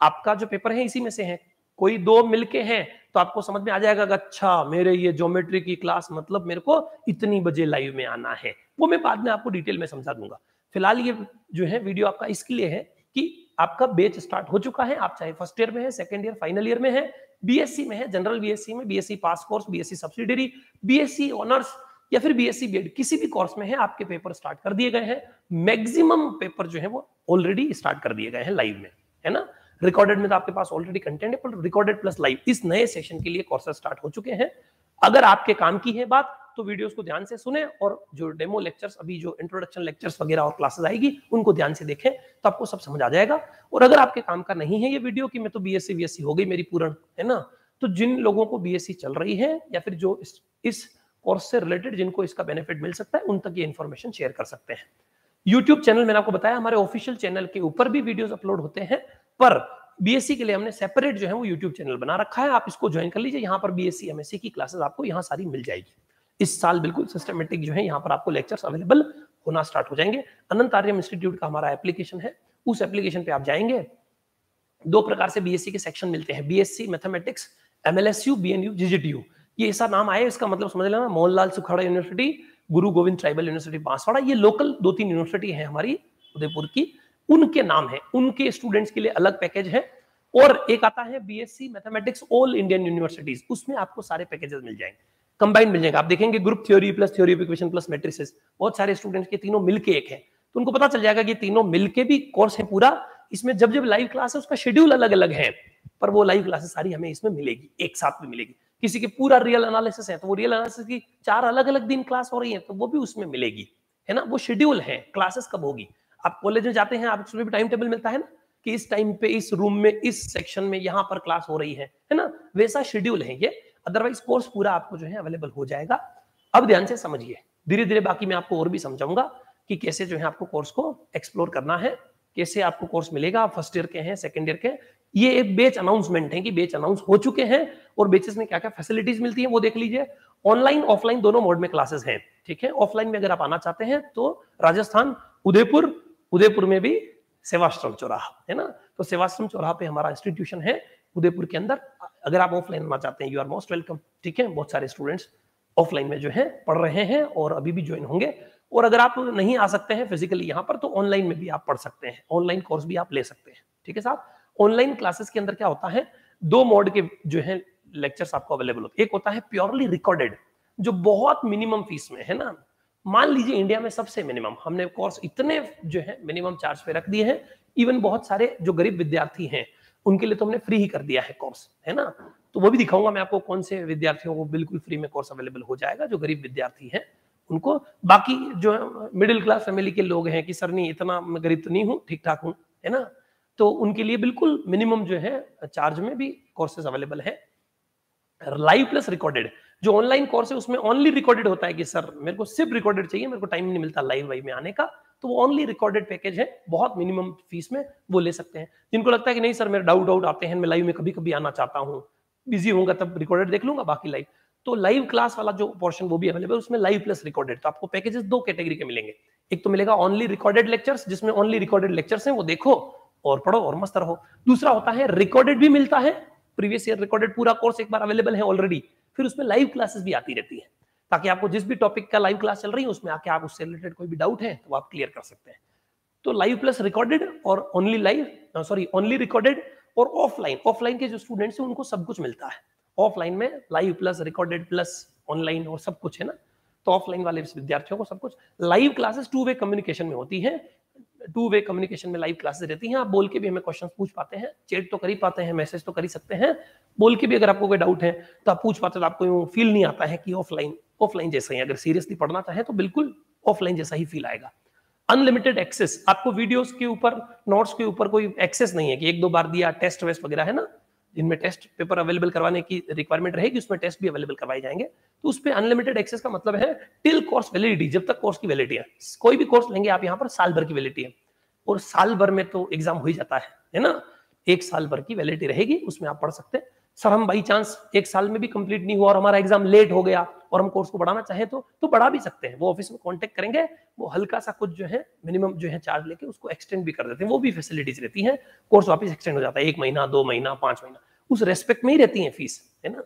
आपका जो पेपर है इसी में से है, कोई दो मिलके हैं तो आपको समझ में आ जाएगा कि अच्छा मेरे ये ज्योमेट्री की क्लास मतलब मेरे को इतनी बजे लाइव में आना है, वो मैं बाद में आपको डिटेल में समझा दूंगा। फिलहाल ये जो है वीडियो आपका इसके लिए है कि आपका बैच स्टार्ट हो चुका है, आप चाहे फर्स्ट ईयर में है, सेकंड ईयर, फाइनल ईयर में है, बीएससी में है, जनरल बीएससी में, BSc pass course, BSc subsidiary, BSc honours या फिर बीएससी बीएड, किसी भी कोर्स में है, आपके पेपर स्टार्ट कर दिए गए हैं। मैक्सिमम पेपर जो है वो ऑलरेडी स्टार्ट कर दिए गए हैं लाइव में, है ना। रिकॉर्डेड में तो आपके पास ऑलरेडी कंटेंट है, पर रिकॉर्डेड प्लस लाइव इस नए सेशन के लिए कोर्सेज स्टार्ट हो चुके हैं। अगर आपके काम की है बात तो वीडियोस को ध्यान से सुने और जो डेमो लेक्चर्स, अभी जो इंट्रोडक्शन लेक्चर्स वगैरह और क्लासेस आएगी उनको ध्यान से देखें, तो आपको सब समझ आ जाएगा। और अगर आपके काम का नहीं है ये वीडियो कि मैं तो बीएससी बीएससी हो गई मेरी पूर्ण, है ना, तो जिन लोगों को बीएससी चल रही है या फिर जो इस कोर्स से रिलेटेड जिनको इसका बेनिफिट मिल सकता है, उन तक ये इन्फॉर्मेशन शेयर कर सकते हैं। यूट्यूब चैनल मैंने आपको बताया, हमारे ऑफिशियल चैनल के ऊपर भी वीडियोस अपलोड होते हैं, पर बीएससी के लिए हमने सेपरेट जो है वो यूट्यूब चैनल बना रखा है, आप इसको ज्वाइन कर लीजिए। यहाँ पर बीएससी एमएससी की क्लासेस आपको यहाँ सारी मिल जाएगी। इस साल बिल्कुल सिस्टमेटिक जो है यहाँ पर आपको लेक्चर्स अवेलेबल होना स्टार्ट हो जाएंगे। अनंत आर्यम इंस्टीट्यूट का हमारा एप्लीकेशन है, उस एप्लीकेशन पे आप जाएंगे, दो प्रकार से बीएससी के सेक्शन मिलते हैं, बीएससी मैथमेटिक्स, एमएलएसयू, बीएनयू, जीजीटीयू। ये ऐसा नाम आया, इसका मतलब समझ लेना, मोहनलाल सुखाड़ा यूनिवर्सिटी, गुरु गोविंद ट्राइबल यूनिवर्सिटी बांसवाड़ा, ये लोकल 2-3 यूनिवर्सिटी है हमारी उदयपुर की, उनके नाम है, उनके स्टूडेंट्स के लिए अलग पैकेज है। और एक आता है BSc mathematics all Indian universities, उसमें आपको सारे पैकेजेस मिल जाएंगे, कंबाइंड मिल जाएगा। आप देखेंगे group theory plus theory of equation plus matrices, बहुत सारे स्टूडेंट्स के तीनों मिलके एक है, तो उनको पता चल जाएगा कि तीनों मिलके भी कोर्स है पूरा। इसमें जब जब लाइव क्लास है उसका शेड्यूल अलग अलग है, पर वो लाइव क्लासेस सारी हमें इसमें मिलेगी, एक साथ में मिलेगी। किसी के पूरा रियल एनालिसिस है तो वो रियल एनालिसिस की 4 अलग अलग दिन क्लास हो रही है तो वो भी उसमें मिलेगी, है ना। वो शेड्यूल है, क्लासेस कब होगी। आप कॉलेज में जाते हैं, आप उसमें भी टाइम टेबल मिलता है ना, कि इस टाइम पे इस रूम में इस सेक्शन में यहाँ पर क्लास हो रही है ना, वैसा शेड्यूल है ये। अदरवाइज कोर्स पूरा आपको जो है अवेलेबल हो जाएगा। अब ध्यान से समझिए, धीरे धीरे बाकी मैं आपको और भी समझाऊंगा कि कैसे जो है आपको कोर्स को एक्सप्लोर करना है, कैसे आपको कोर्स मिलेगा। आप फर्स्ट ईयर के हैं, सेकंड ईयर के, ये एक बैच अनाउंसमेंट है कि बैच अनाउंस हो चुके हैं और बैचेस में क्या क्या फैसिलिटीज मिलती है वो देख लीजिए। ऑनलाइन ऑफलाइन दोनों मोड में क्लासेस हैं, ठीक है। ऑफलाइन में अगर आप आना चाहते हैं तो राजस्थान उदयपुर में भी सेवाश्रम चौराहा है ना, तो सेवाश्रम चौराहा पे हमारा इंस्टीट्यूशन है उदयपुर के अंदर। अगर आप ऑफलाइन आना चाहते हैं, यू आर मोस्ट वेलकम, ठीक है। बहुत सारे स्टूडेंट्स ऑफलाइन में जो है पढ़ रहे हैं और अभी भी ज्वाइन होंगे। और अगर आप नहीं आ सकते हैं फिजिकली यहाँ पर, तो ऑनलाइन में भी आप पढ़ सकते हैं, ऑनलाइन कोर्स भी आप ले सकते हैं, ठीक है साहब। ऑनलाइन क्लासेस के अंदर क्या होता है, 2 मोड के जो है लेक्चर्स आपको अवेलेबल होते हैं। एक होता है प्योरली रिकॉर्डेड, जो बहुत मिनिमम फीस में, है ना। मान लीजिए इंडिया में सबसे मिनिमम हमने कोर्स इतने जो है मिनिमम चार्ज पे रख दिए हैं, इवन बहुत सारे जो गरीब विद्यार्थी हैं उनके लिए तो हमने फ्री ही कर दिया है कोर्स, है ना। तो वो भी दिखाऊंगा मैं आपको कौन से विद्यार्थियों को बिल्कुल फ्री में कोर्स अवेलेबल हो जाएगा, जो गरीब विद्यार्थी हैं उनको। बाकी जो मिडिल क्लास फैमिली के लोग हैं कि सर नहीं इतना मैं गरीब तो नहीं हूँ, ठीक ठाक हूँ, है ना, तो उनके लिए बिल्कुल मिनिमम जो है चार्ज में भी कोर्सेज अवेलेबल है। लाइव प्लस रिकॉर्डेड, जो ऑनलाइन कोर्स है उसमें ओनली रिकॉर्डेड होता है कि सर मेरे को सिर्फ रिकॉर्डेड चाहिए, मेरे को टाइम नहीं मिलता लाइव में आने का, तो वो ओनली रिकॉर्डेड पैकेज है, बहुत मिनिमम फीस में वो ले सकते हैं। जिनको लगता है कि नहीं सर मेरे डाउट आते हैं, मैं लाइव में कभी कभी आना चाहता हूँ, बिजी होऊंगा तब रिकॉर्डेड देख लूंगा, बाकी लाइव, तो लाइव क्लास वाला जो पोर्शन वो भी अवेलेबल, उसमें लाइव प्लस रिकॉर्डेड। तो आपको पैकेजेस 2 कैटेगरी के मिलेंगे, एक तो मिलेगा ओनली रिकॉर्डेड लेक्चर्स, जिसमें ओनली रिकॉर्डेड लेक्चर्स हैं, वो देखो और पढ़ो और मस्त रहो। दूसरा होता है रिकॉर्डेड भी मिलता है, प्रीवियस ईयर रिकॉर्डेड पूरा कोर्स एक बार अवेलेबल है ऑलरेडी, फिर उसमें लाइव क्लासेस भी आती रहती है, ताकि आपको जिस भी टॉपिक का लाइव क्लास चल रही है उसमें आके आप उससे रिलेटेड कोई भी डाउट है तो आप क्लियर कर सकते हैं। तो लाइव प्लस रिकॉर्डेड और ओनली ओनली रिकॉर्डेड और ऑफलाइन के जो स्टूडेंट्स हैं उनको सब कुछ मिलता है। ऑफलाइन में live plus recorded plus online और सब कुछ है ना, तो ऑफलाइन वाले विद्यार्थियों को सब कुछ लाइव क्लासेस 2 वे कम्युनिकेशन में होती है। 2 वे कम्युनिकेशन में लाइव क्लासेस रहती हैं। आप बोल के भी हमें क्वेश्चंस पूछ पाते हैं, चैट तो कर ही पाते हैं, मैसेज तो कर ही सकते हैं, बोल के भी अगर आपको कोई डाउट है तो आप पूछ पाते हो। तो आपको यूं फील नहीं आता है कि ऑफलाइन जैसा ही, अगर सीरियसली पढ़ना चाहे तो बिल्कुल ऑफलाइन जैसा ही फील आएगा। अनलिमिटेड एक्सेस, आपको वीडियोस के ऊपर, नोट्स के ऊपर कोई एक्सेस नहीं है कि 1-2 बार दिया, टेस्ट वेस्ट वगैरह है ना, जिनमें टेस्ट पेपर अवेलेबल करवाने की रिक्वायरमेंट रहेगी उसमें टेस्ट भी अवेलेबल करवाए जाएंगे। तो उस पे अनलिमिटेड एक्सेस का मतलब है टिल कोर्स वैलिडिटी, जब तक कोर्स की वैलिडिटी है। कोई भी कोर्स लेंगे आप यहाँ पर साल भर की वैलिडिटी है, और साल भर में तो एग्जाम हो ही जाता है ना। 1 साल भर की वैलिडिटी रहेगी, उसमें आप पढ़ सकते हैं। सर हम बाई चांस 1 साल में भी कंप्लीट नहीं हुआ और हमारा एग्जाम लेट हो गया और हम कोर्स को बढ़ाना चाहें तो बढ़ा भी सकते हैं। वो ऑफिस में कांटेक्ट करेंगे, वो हल्का सा कुछ जो है मिनिमम जो है चार्ज लेके उसको एक्सटेंड भी कर देते हैं। वो भी फैसिलिटीज रहती हैं, कोर्स वापस एक्सटेंड हो जाता है 1 महीना, 2 महीना, 5 महीना, उस रेस्पेक्ट में ही रहती है फीस, है ना।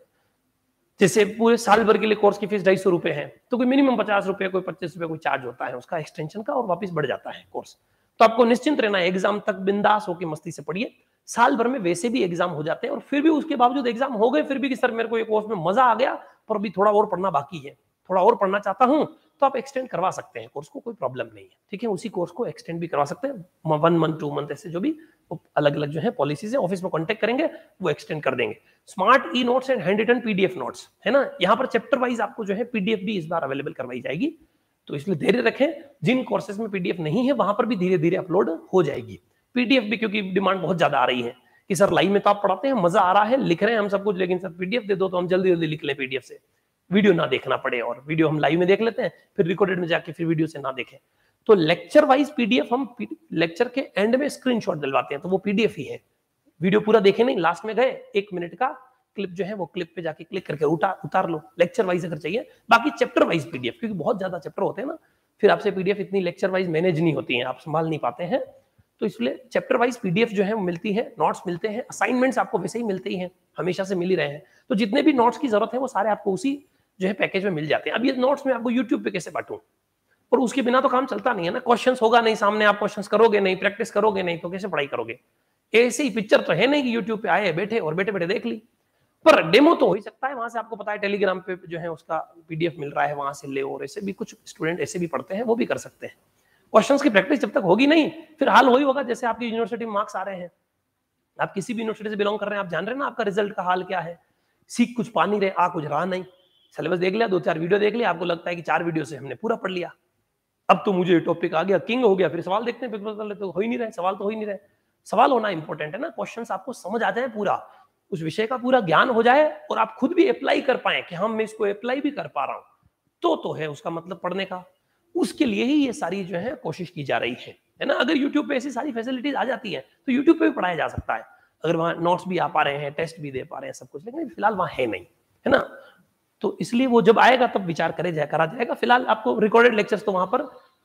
जैसे पूरे साल भर के लिए कोर्स की फीस 250 रुपए है, तो कोई मिनिमम 50 रुपए, कोई 25 रुपए कोई चार्ज होता है उसका एक्सटेंशन का, और वापस बढ़ जाता है कोर्स। तो आपको निश्चिंत रहना है, एग्जाम तक बिंदास होकर मस्ती से पढ़िए। साल भर में वैसे भी एग्जाम हो जाते हैं, और फिर भी उसके बावजूद एग्जाम हो गए फिर भी कि सर मेरे को ये कोर्स में मजा आ गया पर अभी थोड़ा और पढ़ना बाकी है, थोड़ा और पढ़ना चाहता हूं, तो आप एक्सटेंड करवा सकते हैं कोर्स को, कोई प्रॉब्लम नहीं है, ठीक है। उसी कोर्स को एक्सटेंड भी करवा सकते हैं 1 मंथ 2 मंथ, ऐसे जो भी अलग अलग जो है पॉलिसीज है, ऑफिस में कांटेक्ट करेंगे वो एक्सटेंड कर देंगे। Smart e notes and hand written PDF notes, है ना, यहाँ पर चैप्टर वाइज आपको जो है पीडीएफ भी इस बार अवेलेबल करवाई जाएगी, तो इसलिए धैर्य रखें। जिन कोर्सेज में पीडीएफ नहीं है वहां पर भी धीरे धीरे अपलोड हो जाएगी पीडीएफ भी, क्योंकि डिमांड बहुत ज्यादा आ रही है कि सर लाइव में तो आप पढ़ाते हैं, मजा आ रहा है, लिख रहे हैं हम सब कुछ, लेकिन सर पीडीएफ दे दो तो हम जल्दी जल्दी लिख लें पीडीएफ से, वीडियो ना देखना पड़े, और वीडियो हम लाइव में देख लेते हैं फिर रिकॉर्डेड में जाके फिर वीडियो से ना देखें। तो लेक्चर वाइज पीडीएफ हम लेक्चर के एंड में स्क्रीनशॉट दिलवाते हैं, तो वो पीडीएफ ही है, वीडियो पूरा देखे नहीं, लास्ट में गए 1 मिनट का क्लिप जो है वो क्लिप पे जाके क्लिक करके उतार लो, लेक्चर वाइज अगर चाहिए। बाकी चैप्टर वाइज पीडीएफ, क्योंकि बहुत ज्यादा चैप्टर होते हैं ना, फिर आपसे पीडीएफ इतनी लेक्चर वाइज मैनेज नहीं होती है, आप संभाल नहीं पाते हैं, तो इसलिए चैप्टर वाइज पीडीएफ जो है वो मिलती है, नोट्स मिलते हैं, असाइनमेंट्स आपको वैसे ही मिलते ही हैं, हमेशा से मिल ही रहे हैं। तो जितने भी नोट्स की जरूरत है वो सारे आपको उसी जो है पैकेज में मिल जाते हैं। अब ये नोट्स में आपको यूट्यूब पे कैसे बांटूं, और उसके बिना तो काम चलता नहीं है ना, क्वेश्चंस होगा नहीं सामने, आप क्वेश्चंस करोगे नहीं, प्रैक्टिस करोगे नहीं, तो कैसे पढ़ाई करोगे। ऐसे ही पिक्चर तो है नहीं कि यूट्यूब पे आए बैठे और बैठे बैठे देख ली, पर डेमो तो हो ही सकता है, वहां से आपको पता है टेलीग्राम पे जो है उसका पीडीएफ मिल रहा है, वहां से ले, और ऐसे भी कुछ स्टूडेंट ऐसे भी पढ़ते हैं, वो भी कर सकते हैं। क्वेश्चंस की प्रैक्टिस जब तक होगी नहीं, फिर हाल वही होगा जैसे आपकी यूनिवर्सिटी में मार्क्स आ रहे हैं, आप किसी भी यूनिवर्सिटी से बिलोंग कर रहे हैं, आप जान रहे हैं ना आपका रिजल्ट का हाल क्या है, सीख कुछ पा नहीं रहे, आ कुछ रहा नहीं, सिलेबस देख लिया, 2-4 वीडियो देख लिया, आपको लगता है कि 4 वीडियो से हमने पूरा पढ़ लिया, अब तो मुझे टॉपिक आ गया, किंग हो गया, फिर सवाल देखते हैं, फिर तो हो ही नहीं रहे, सवाल तो हो ही नहीं रहे। सवाल होना इंपॉर्टेंट है ना, क्वेश्चंस आपको समझ आ जाए, पूरा उस विषय का पूरा ज्ञान हो जाए, और आप खुद भी अप्लाई कर पाए कि हम मैं इसको अप्लाई भी कर पा रहा हूं, तो है उसका मतलब पढ़ने का। उसके लिए ही ये सारी जो है कोशिश की जा रही है ना। अगर यूट्यूब पे ऐसी सारी फैसिलिटीज आ जाती है तो यूट्यूब पे भी पढ़ाया जा सकता है, अगर वहां नोट्स भी आ पा रहे हैं, टेस्ट भी दे पा रहे हैं, सब कुछ, लेकिन फिलहाल वहां है नहीं, है ना। तो इसलिए वो जब आएगा तब विचार करा जाएगा। फिलहाल आपको रिकॉर्डेड लेक्चर्स तो वहां पर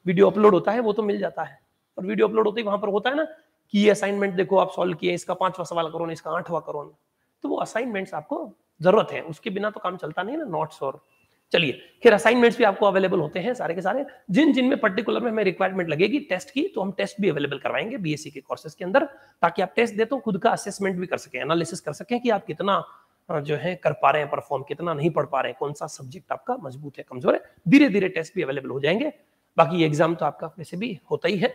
वीडियो अपलोड होता है वो तो मिल जाता है, और वीडियो अपलोड होते ही वहां पर होता है ना कि ये असाइनमेंट देखो आप सॉल्व किए, इसका 5वां सवाल करो ना, इसका 8वां करो ना, तो वो असाइनमेंट्स आपको जरूरत है, उसके बिना तो काम चलता नहीं है ना, नोट्स। और चलिए फिर असाइनमेंट्स भी आपको अवेलेबल होते हैं सारे के सारे, जिन में पर्टिकुलर में हमें रिक्वायरमेंट लगेगी टेस्ट की, तो हम टेस्ट भी अवेलेबल करवाएंगे बीएससी के कोर्सेज के अंदर, ताकि आप टेस्ट दे तो खुद का असेसमेंट भी कर सकें, एनालिसिस कर सकें कि आप कितना जो है कर पा रहे हैं परफॉर्म, कितना नहीं पढ़ पा रहे हैं, कौन सा सब्जेक्ट आपका मजबूत है कमजोर है। धीरे धीरे टेस्ट भी अवेलेबल हो जाएंगे, बाकी एग्जाम तो आपका वैसे भी होता ही है।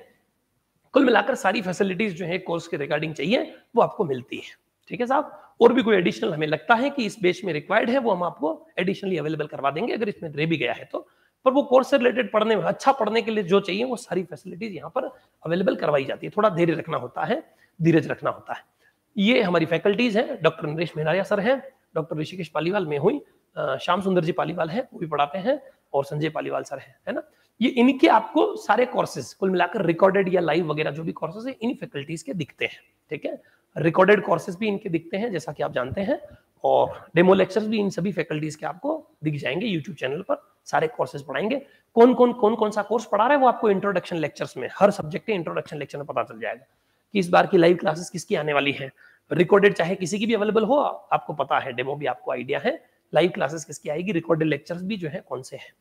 कुल मिलाकर सारी फैसिलिटीज जो है कोर्स के रिगार्डिंग चाहिए वो आपको मिलती है, ठीक है साहब। और भी कोई एडिशनल हमें लगता है कि इस बेच में रिक्वायर्ड है, वो हम आपको एडिशनली अवेलेबल करवा देंगे, अगर इसमें रह भी गया है तो। पर वो कोर्स से रिलेटेड पढ़ने में, अच्छा पढ़ने के लिए जो चाहिए वो सारी फैसिलिटीज यहाँ पर अवेलेबल करवाई जाती है। थोड़ा धैर्य रखना होता है, धीरज रखना होता है। ये हमारी फैकल्टीज हैं, डॉक्टर नरेश मेहरारिया सर हैं, डॉक्टर ऋषिकेश पालीवाल, मैं हुई, श्याम सुंदर जी पालीवाल है, वो भी पढ़ाते हैं, और संजय पालीवाल सर है ना। ये इनके आपको सारे कोर्सेज कुल मिलाकर रिकॉर्डेड या लाइव वगैरह जो भी कोर्सेज है इन फैकल्टीज के दिखते हैं, ठीक है। रिकॉर्डेड कोर्सेज भी इनके दिखते हैं जैसा कि आप जानते हैं, और डेमो लेक्चर्स भी इन सभी फैकल्टीज के आपको दिख जाएंगे यूट्यूब चैनल पर। सारे कोर्सेज पढ़ाएंगे, कौन सा कोर्स पढ़ा रहा है वो आपको इंट्रोडक्शन लेक्चर्स में, हर सब्जेक्ट के इंट्रोडक्शन लेक्चर में पता चल जाएगा कि इस बार की लाइव क्लासेस किसकी आने वाली है। रिकॉर्डेड चाहे किसी की भी अवेलेबल हो, आपको पता है, डेमो भी आपको आइडिया है, लाइव क्लासेस किसकी आएगी, रिकॉर्डेड लेक्चर्स भी जो है कौन से हैं,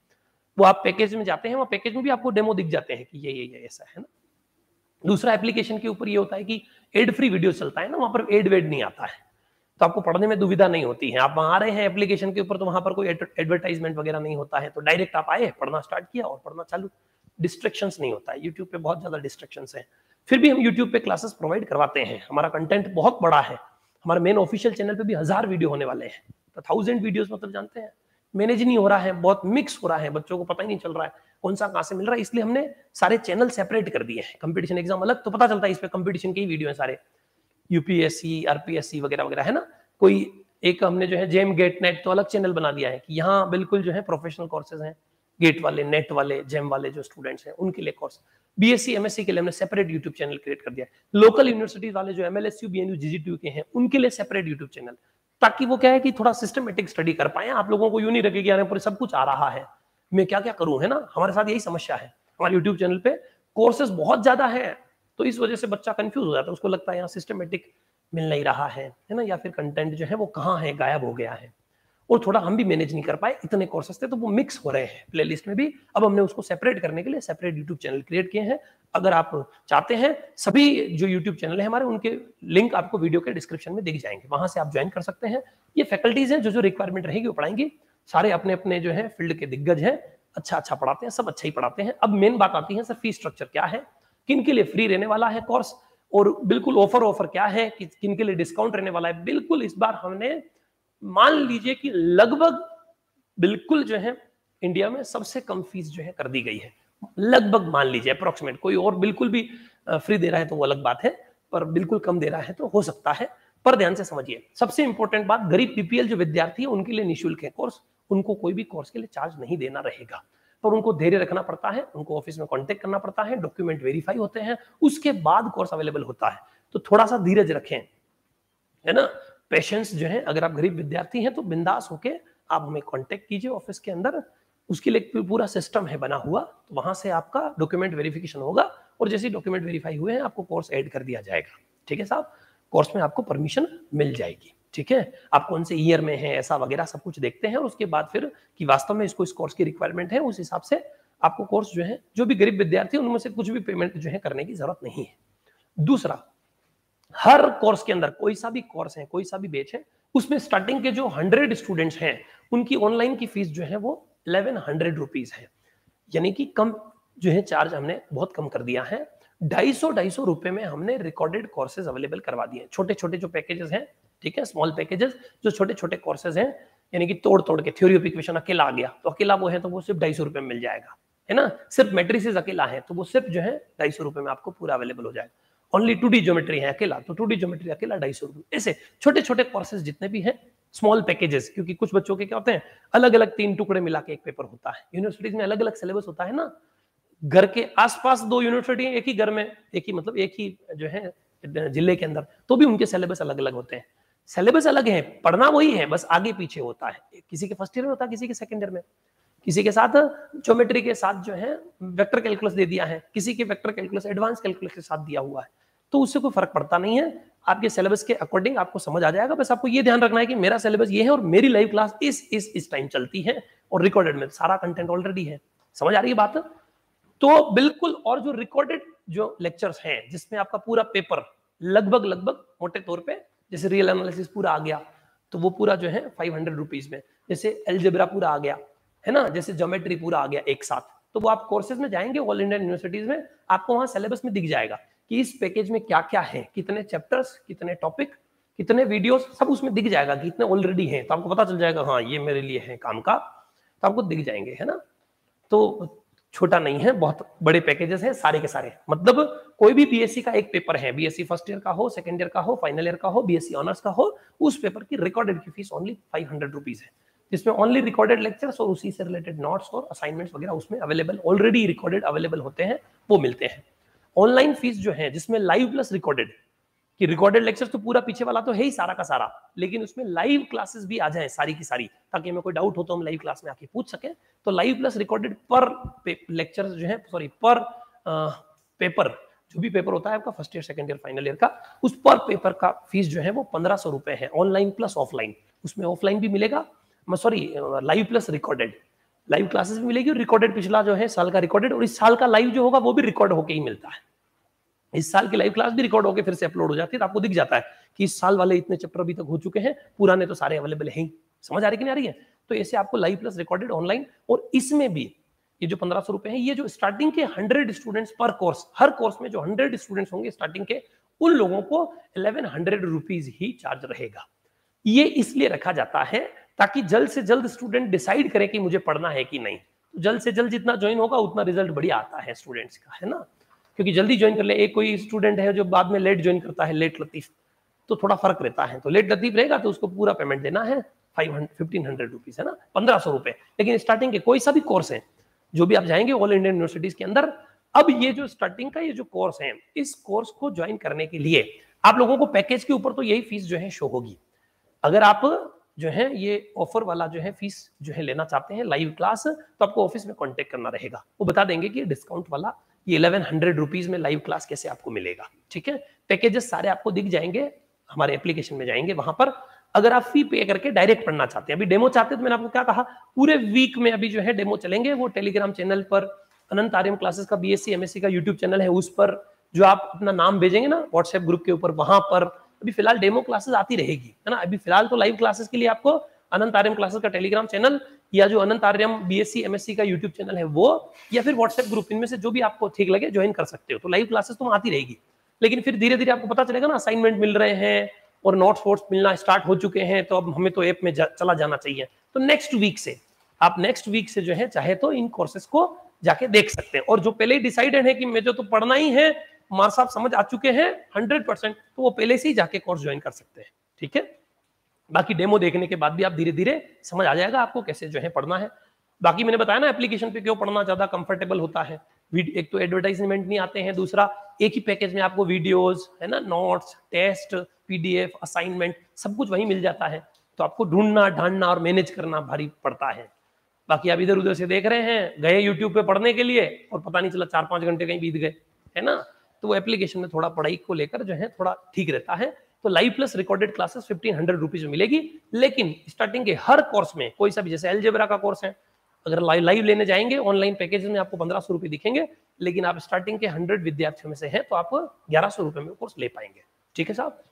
वो आप पैकेज में जाते हैं, वो पैकेज में भी आपको डेमो दिख जाते हैं कि ये ऐसा है ना। दूसरा एप्लीकेशन के ऊपर ये होता है कि एड फ्री वीडियो चलता है ना, वहां पर एड वेड नहीं आता है, तो आपको पढ़ने में दुविधा नहीं होती है। आप वहां आ रहे हैं एप्लीकेशन के ऊपर, तो वहां पर कोई एडवर्टाइजमेंट वगैरह नहीं होता है, तो डायरेक्ट आप आए, पढ़ना स्टार्ट किया और पढ़ना चालू। डिस्ट्रैक्शंस नहीं होता है। यूट्यूब पे बहुत ज्यादा डिस्ट्रैक्शंस हैं, फिर भी हम यूट्यूब पे क्लासेस प्रोवाइड करवाते हैं। हमारा कंटेंट बहुत बड़ा है, हमारे मेन ऑफिशियल चैनल पे भी 1000 वीडियो होने वाले हैं। तो 1000 वीडियोस मतलब जानते हैं, मैनेज नहीं हो रहा है, बहुत मिक्स हो रहा है, बच्चों को पता ही नहीं चल रहा है कौन सा कहां से मिल रहा है। इसलिए हमने सारे चैनल सेपरेट कर दिए हैं। कंपटीशन एग्जाम अलग, तो पता चलता है इस पे कंपटीशन के ही वीडियो है सारे, यूपीएससी, आरपीएससी वगैरह वगैरह, है ना। कोई एक हमने जो है जेम गेट नेट तो अलग चैनल बना दिया है कि यहाँ बिल्कुल जो है प्रोफेशनल कोर्सेज हैं, गेट वाले, नेट वाले, जेम वाले जो स्टूडेंट्स हैं उनके लिए कोर्स। बीएससी एमएससी के लिए हमने सेपरेट यूट्यूब चैनल क्रिएट कर दिया है। लोकल यूनिवर्सिटीज वाले जो एमएलएसयू, बीएनयू, जीजीटीयू के हैं उनके लिए सेपरेट यूट्यूब चैनल, ताकि वो क्या है कि थोड़ा सिस्टमेटिक स्टडी कर पाए। आप लोगों को यूं नहीं लगे कि यार पर सब कुछ आ रहा है, मैं क्या क्या करूं, है ना। हमारे साथ यही समस्या है, हमारे यूट्यूब चैनल पे कोर्सेज बहुत ज्यादा है, तो इस वजह से बच्चा कंफ्यूज हो जाता है, उसको लगता है यहाँ सिस्टमेटिक मिल नहीं रहा है ना, या फिर कंटेंट जो है वो कहाँ है, गायब हो गया है। और थोड़ा हम भी मैनेज नहीं कर पाए, इतने कोर्सेस थे तो वो मिक्स हो रहे हैं प्लेलिस्ट में भी। अब हमने उसको सेपरेट करने के लिए सेपरेट यूट्यूब चैनल क्रिएट किए हैं। अगर आप चाहते हैं, सभी जो यूट्यूब चैनल है हमारे, उनके लिंक आपको वीडियो के डिस्क्रिप्शन में दिख जाएंगे, वहां से आप ज्वाइन कर सकते हैं। ये फैकल्टीज हैं जो रिक्वायरमेंट रहेगी वो पढ़ाएंगी, सारे अपने अपने जो है फील्ड के दिग्गज हैं, अच्छा पढ़ाते हैं, सब अच्छा ही पढ़ाते हैं। अब मेन बात आती है सर, फीस स्ट्रक्चर क्या है, किन के लिए फ्री रहने वाला है कोर्स, और बिल्कुल ऑफर क्या है कि किन के लिए डिस्काउंट रहने वाला है। बिल्कुल इस बार हमने मान लीजिए कि लगभग बिल्कुल जो है इंडिया में सबसे कम फीस जो है कर दी गई है, लगभग मान लीजिए अप्रोक्सीमेट। कोई और बिल्कुल भी फ्री दे रहा है तो वो अलग बात है, पर बिल्कुल कम दे रहा है तो हो सकता है। पर ध्यान से समझिए, सबसे इंपॉर्टेंट बात, गरीब बीपीएल जो विद्यार्थी है उनके लिए निःशुल्क है कोर्स, उनको कोई भी कोर्स के लिए चार्ज नहीं देना रहेगा। पर उनको धैर्य रखना पड़ता है, उनको ऑफिस में कांटेक्ट करना पड़ता है, डॉक्यूमेंट वेरीफाई होते हैं, उसके बाद कोर्स अवेलेबल होता है। तो थोड़ा सा धीरज रखें, है ना, पेशेंस जो है। अगर आप गरीब विद्यार्थी हैं तो बिंदास होके आप हमें कांटेक्ट कीजिए ऑफिस के अंदर, उसके लिए पूरा सिस्टम है बना हुआ, तो वहां से आपका डॉक्यूमेंट वेरिफिकेशन होगा और जैसे ही डॉक्यूमेंट वेरीफाई हुए हैं आपको कोर्स ऐड कर दिया जाएगा। ठीक है साहब, कोर्स में आपको परमिशन मिल जाएगी। ठीक है, आप कौन से ईयर में है ऐसा वगैरह सब कुछ देखते हैं, और उसके बाद फिर कि वास्तव में इसको इस कोर्स की रिक्वायरमेंट है, उस हिसाब से आपको कोर्स जो है, जो भी गरीब विद्यार्थी है उनमें से कुछ भी पेमेंट जो है करने की जरूरत नहीं है। दूसरा, हर कोर्स के अंदर कोई सा भी कोर्स है, कोई सा भी बैच है, उसमें स्टार्टिंग के जो 100 स्टूडेंट्स हैं उनकी ऑनलाइन की फीस जो है वो 1100 रुपीज है, यानी कि कम जो है चार्ज हमने बहुत कम कर दिया है। 250 रुपए में हमने रिकॉर्डेड कोर्सेज अवेलेबल करवा दिए। छोटे छोटे जो पैकेजेस हैं, ठीक है, स्मॉल पैकेजेस, जो छोटे छोटे कोर्सेज हैं, यानी कि तोड़ के थ्योरी ऑफ इक्वेशन अकेला आ गया तो अकेला वो है तो वो सिर्फ 250 रुपए में मिल जाएगा, है ना। सिर्फ मैट्रिसेस अकेला है तो वो सिर्फ जो है 250 रुपए में आपको पूरा अवेलेबल हो जाएगा। ओनली 2D ज्योमेट्री है अकेला, तो 2D ज्योमेट्री अकेला 250 रुपए। ऐसे छोटे छोटे कोर्सेज जितने भी हैं, स्मॉल पैकेजेस, क्योंकि कुछ बच्चों के क्या होते हैं, अलग अलग 3 टुकड़े मिला के एक पेपर होता है। यूनिवर्सिटीज में अलग अलग सिलेबस होता है ना, घर के आसपास 2 यूनिवर्सिटी है, एक ही घर में, एक ही मतलब एक ही जो है जिले के अंदर, तो भी उनके सिलेबस अलग अलग होते हैं। सिलेबस अलग है, पढ़ना वही है, बस आगे पीछे होता है। किसी के फर्स्ट ईयर में होता है, किसी के सेकंड ईयर में, किसी के साथ ज्योमेट्री के साथ जो है वेक्टर कैलकुलस दे दिया है, किसी के वेक्टर कैलकुलस एडवांस कैलकुलस के साथ दिया हुआ है, तो उससे कोई फर्क पड़ता नहीं है। आपके सिलेबस के अकॉर्डिंग आपको समझ आ जाएगा। बस आपको ये ध्यान रखना है कि मेरा सिलेबस ये है और मेरी लाइव क्लास इस टाइम चलती है, और रिकॉर्डेड में सारा कंटेंट ऑलरेडी है। समझ आ रही है बात? तो बिल्कुल, और जो रिकॉर्डेड जो लेक्चर्स हैं जिसमें आपका पूरा पेपर लगभग मोटे तौर पे, जैसे रियल एनालिसिस पूरा आ गया तो वो पूरा जो है 500 रुपीज में, जैसे एलजेब्रा पूरा आ गया, है ना, जैसे ज्योमेट्री पूरा आ गया एक साथ, तो वो आप कोर्सेज में जाएंगे ऑल इंडिया यूनिवर्सिटीज में, आपको वहां सिलेबस में दिख जाएगा कि इस पैकेज में क्या क्या है, कितने चैप्टर्स, कितने टॉपिक, कितने वीडियोस, सब उसमें दिख जाएगा कि इतने ऑलरेडी हैं, तो आपको पता चल जाएगा हाँ ये मेरे लिए है काम का, तो आपको दिख जाएंगे, है ना। तो छोटा नहीं है, बहुत बड़े पैकेजेस हैं सारे के सारे। मतलब कोई भी बीएससी का एक पेपर है, बीएससी फर्स्ट ईयर का हो, सेकंड ईयर का हो, फाइनल ईयर का हो, बीएससी ऑनर्स का हो, उस पेपर की रिकॉर्डेड की फीस ओनली 500 रुपीज है, जिसमें ओनली रिकॉर्डेड लेक्चर्स और उसी से रिलेटेड नोट्स और असाइनमेंट्स वगैरह उसमें अवेलेबल, ऑलरेडी रिकॉर्डेड अवेलेबल होते हैं, वो मिलते हैं। ऑनलाइन फीस जो है, जिसमें लाइव प्लस रिकॉर्डेड, कि रिकॉर्डेड लेक्चर्स तो पूरा पीछे वाला तो है ही सारा का सारा, लेकिन उसमें लाइव क्लासेस भी आ जाए सारी की सारी, ताकि हमें कोई डाउट हो तो हम लाइव क्लास में आके पूछ सकें। तो लाइव प्लस रिकॉर्डेड पर लेक्चर जो है, सॉरी पर पेपर, जो भी पेपर होता है आपका first year, second year, final year का, उस पर पेपर का फीस जो है वो 1500 रुपए है, ऑनलाइन प्लस ऑफलाइन। उसमें ऑफलाइन भी मिलेगा, sorry live plus recorded, live classes भी मिलेगी, और रिकॉर्डेड पिछला जो है साल का रिकॉर्डेड, और इस साल का लाइव जो होगा वो भी रिकॉर्ड होके ही मिलता है। इस साल की लाइव क्लास भी रिकॉर्ड होकर फिर से अपलोड हो जाती है, तो आपको दिख जाता है कि इस साल वाले इतने चैप्टर अभी तक हो चुके हैं, पुराने तो सारे अवेलेबल हैं ही। समझ आ रही कि नहीं आ रही है? तो ऐसे आपको लाइव प्लस रिकॉर्डेड ऑनलाइन, और इसमें भी ये जो 1500 रुपए है, ये जो स्टार्टिंग के 100 स्टूडेंट्स पर कोर्स, हर कोर्स में जो 100 स्टूडेंट्स होंगे स्टार्टिंग के, उन लोगों को 1100 रुपीज ही चार्ज रहेगा। ये इसलिए रखा जाता है ताकि जल्द से जल्द स्टूडेंट डिसाइड करे कि मुझे पढ़ना है कि नहीं। तो जल्द से जल्द जितना ज्वाइन होगा उतना रिजल्ट बढ़िया आता है स्टूडेंट्स का, है ना। क्योंकि जल्दी ज्वाइन कर ले, एक कोई स्टूडेंट है जो बाद में लेट ज्वाइन करता है, लेट लतीफ, तो थोड़ा फर्क रहता है। तो लेट लतीफ रहेगा तो उसको पूरा पेमेंट देना है 1500 रुपीज, है ना, 1500 रुपए। लेकिन स्टार्टिंग के कोई सा भी कोर्स है, जो भी आप जाएंगे ऑल इंडियन यूनिवर्सिटीज के अंदर, अब ये जो स्टार्टिंग का ये जो कोर्स है, इस कोर्स को ज्वाइन करने के लिए आप लोगों को पैकेज के ऊपर तो यही फीस जो है शो होगी। अगर आप जो है ये ऑफर वाला जो है फीस जो है लेना चाहते हैं लाइव क्लास, तो आपको ऑफिस में कांटेक्ट करना रहेगा। वो बता देंगे कि डिस्काउंट वाला ये 1100 रुपीज में लाइव क्लास कैसे आपको मिलेगा। ठीक है, पैकेजेस सारे आपको दिख जाएंगे, हमारे एप्लीकेशन में जाएंगे वहां पर। अगर आप फी पे करके डायरेक्ट पढ़ना चाहते हैं, अभी डेमो चाहते हैं, तो मैंने आपको क्या कहा, पूरे वीक में अभी जो है डेमो चलेंगे। वो टेलीग्राम चैनल पर अनंत आर्यम क्लासेस का बीएससी एमएससी का यूट्यूब चैनल है, उस पर जो आप अपना नाम भेजेंगे ना व्हाट्सएप ग्रुप के ऊपर, वहां पर अभी फिलहाल डेमो क्लासेस आती रहेगी, है ना। अभी फिलहाल तो लाइव क्लासेस के लिए आपको अनंत आर्यम क्लासेस का टेलीग्राम चैनल, या जो अनंत आर्यम बीएससी एमएससी का यूट्यूब चैनल है वो, या फिर व्हाट्सएप ग्रुप, इनमें से जो भी आपको ठीक लगे ज्वाइन कर सकते हो। तो लाइव क्लासेस तो आती रहेगी, लेकिन फिर धीरे धीरे आपको पता चलेगा ना, असाइनमेंट मिल रहे हैं और नोट्स वोट्स मिलना स्टार्ट हो चुके हैं, तो अब हमें तो ऐप में चला जाना चाहिए। तो नेक्स्ट वीक से आप जो है चाहे तो इन कोर्सेज को जाके देख सकते हैं। और जो पहले ही डिसाइडेड है कि मुझे तो पढ़ना ही है, मार साहब समझ आ चुके हैं 100%, तो वो पहले से ही जाके कोर्स ज्वाइन कर सकते हैं। ठीक है, बाकी डेमो देखने के बाद भी आप धीरे धीरे समझ आ जाएगा आपको कैसे जो है पढ़ना है। बाकी मैंने बताया ना एप्लीकेशन पे क्यों पढ़ना ज्यादा कंफर्टेबल होता है। एक तो एडवर्टाइजमेंट नहीं आते हैं, दूसरा एक ही पैकेज में आपको वीडियोस, है ना, नोट्स, टेस्ट, पीडीएफ, असाइनमेंट सब कुछ वहीं मिल जाता है। तो आपको ढूंढना, ढांढना और मैनेज करना भारी पड़ता है। बाकी आप इधर उधर से देख रहे हैं, गए यूट्यूब पे पढ़ने के लिए और पता नहीं चला 4-5 घंटे कहीं बीत गए, है ना। तो वो एप्लीकेशन में थोड़ा पढ़ाई को लेकर जो है थोड़ा ठीक रहता है। तो live plus recorded classes 1500 rupees में मिलेगी। लेकिन स्टार्टिंग के हर कोर्स में कोई सा भी, जैसे अलजेब्रा का कोर्स है, अगर लाइव लेने जाएंगे ऑनलाइन पैकेज में आपको 1500 रुपए दिखेंगे, लेकिन आप स्टार्टिंग के 100 विद्यार्थियों में से हैं तो आप 1100 रुपए में कोर्स ले पाएंगे। ठीक है साहब।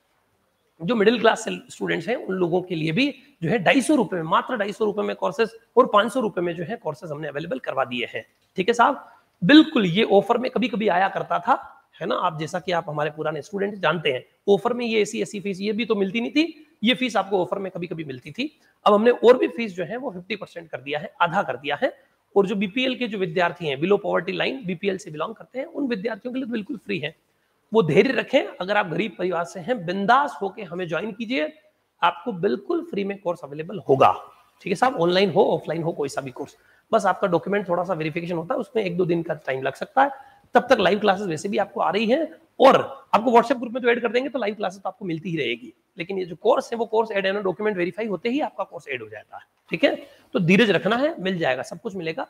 जो मिडिल क्लास स्टूडेंट्स हैं उन लोगों के लिए भी जो है 250 रुपए में, मात्र 250 रुपए में कोर्सेज, और 500 रुपए में जो है कोर्सेज हमने अवेलेबल करवा दिए हैं। ठीक है साहब, बिल्कुल ये ऑफर में कभी कभी आया करता था, है ना। आप जैसा कि आप हमारे पुराने स्टूडेंट जानते हैं, ऑफर में ये ऐसी फीस ये भी तो मिलती नहीं थी, ये फीस आपको ऑफर में कभी कभी मिलती थी। अब हमने और भी फीस जो है वो 50% कर दिया है, आधा कर दिया है। और जो बीपीएल के जो विद्यार्थी हैं, बिलो पॉवर्टी लाइन, बीपीएल से बिलोंग करते हैं, उन विद्यार्थियों के लिए तो बिल्कुल फ्री है। वो धैर्य रखें, अगर आप गरीब परिवार से हैं, बिंदास होकर हमें ज्वाइन कीजिए, आपको बिल्कुल फ्री में कोर्स अवेलेबल होगा। ठीक है साहब, ऑनलाइन हो ऑफलाइन हो कोई सा भी कोर्स, बस आपका डॉक्यूमेंट थोड़ा सा वेरिफिकेशन होता है, उसमें 1-2 दिन का टाइम लग सकता है। तब तक लाइव क्लासेस वैसे भी आपको आ रही है, और आपको व्हाट्सएप ग्रुप में तो ऐड कर देंगे तो लाइव क्लासेस तो आपको मिलती ही रहेगी। लेकिन ये जो कोर्स है वो कोर्स ऐड है ना, डॉक्यूमेंट वेरीफाई होते ही आपका कोर्स ऐड हो जाता है। ठीक है, तो धीरज रखना है, मिल जाएगा, सब कुछ मिलेगा।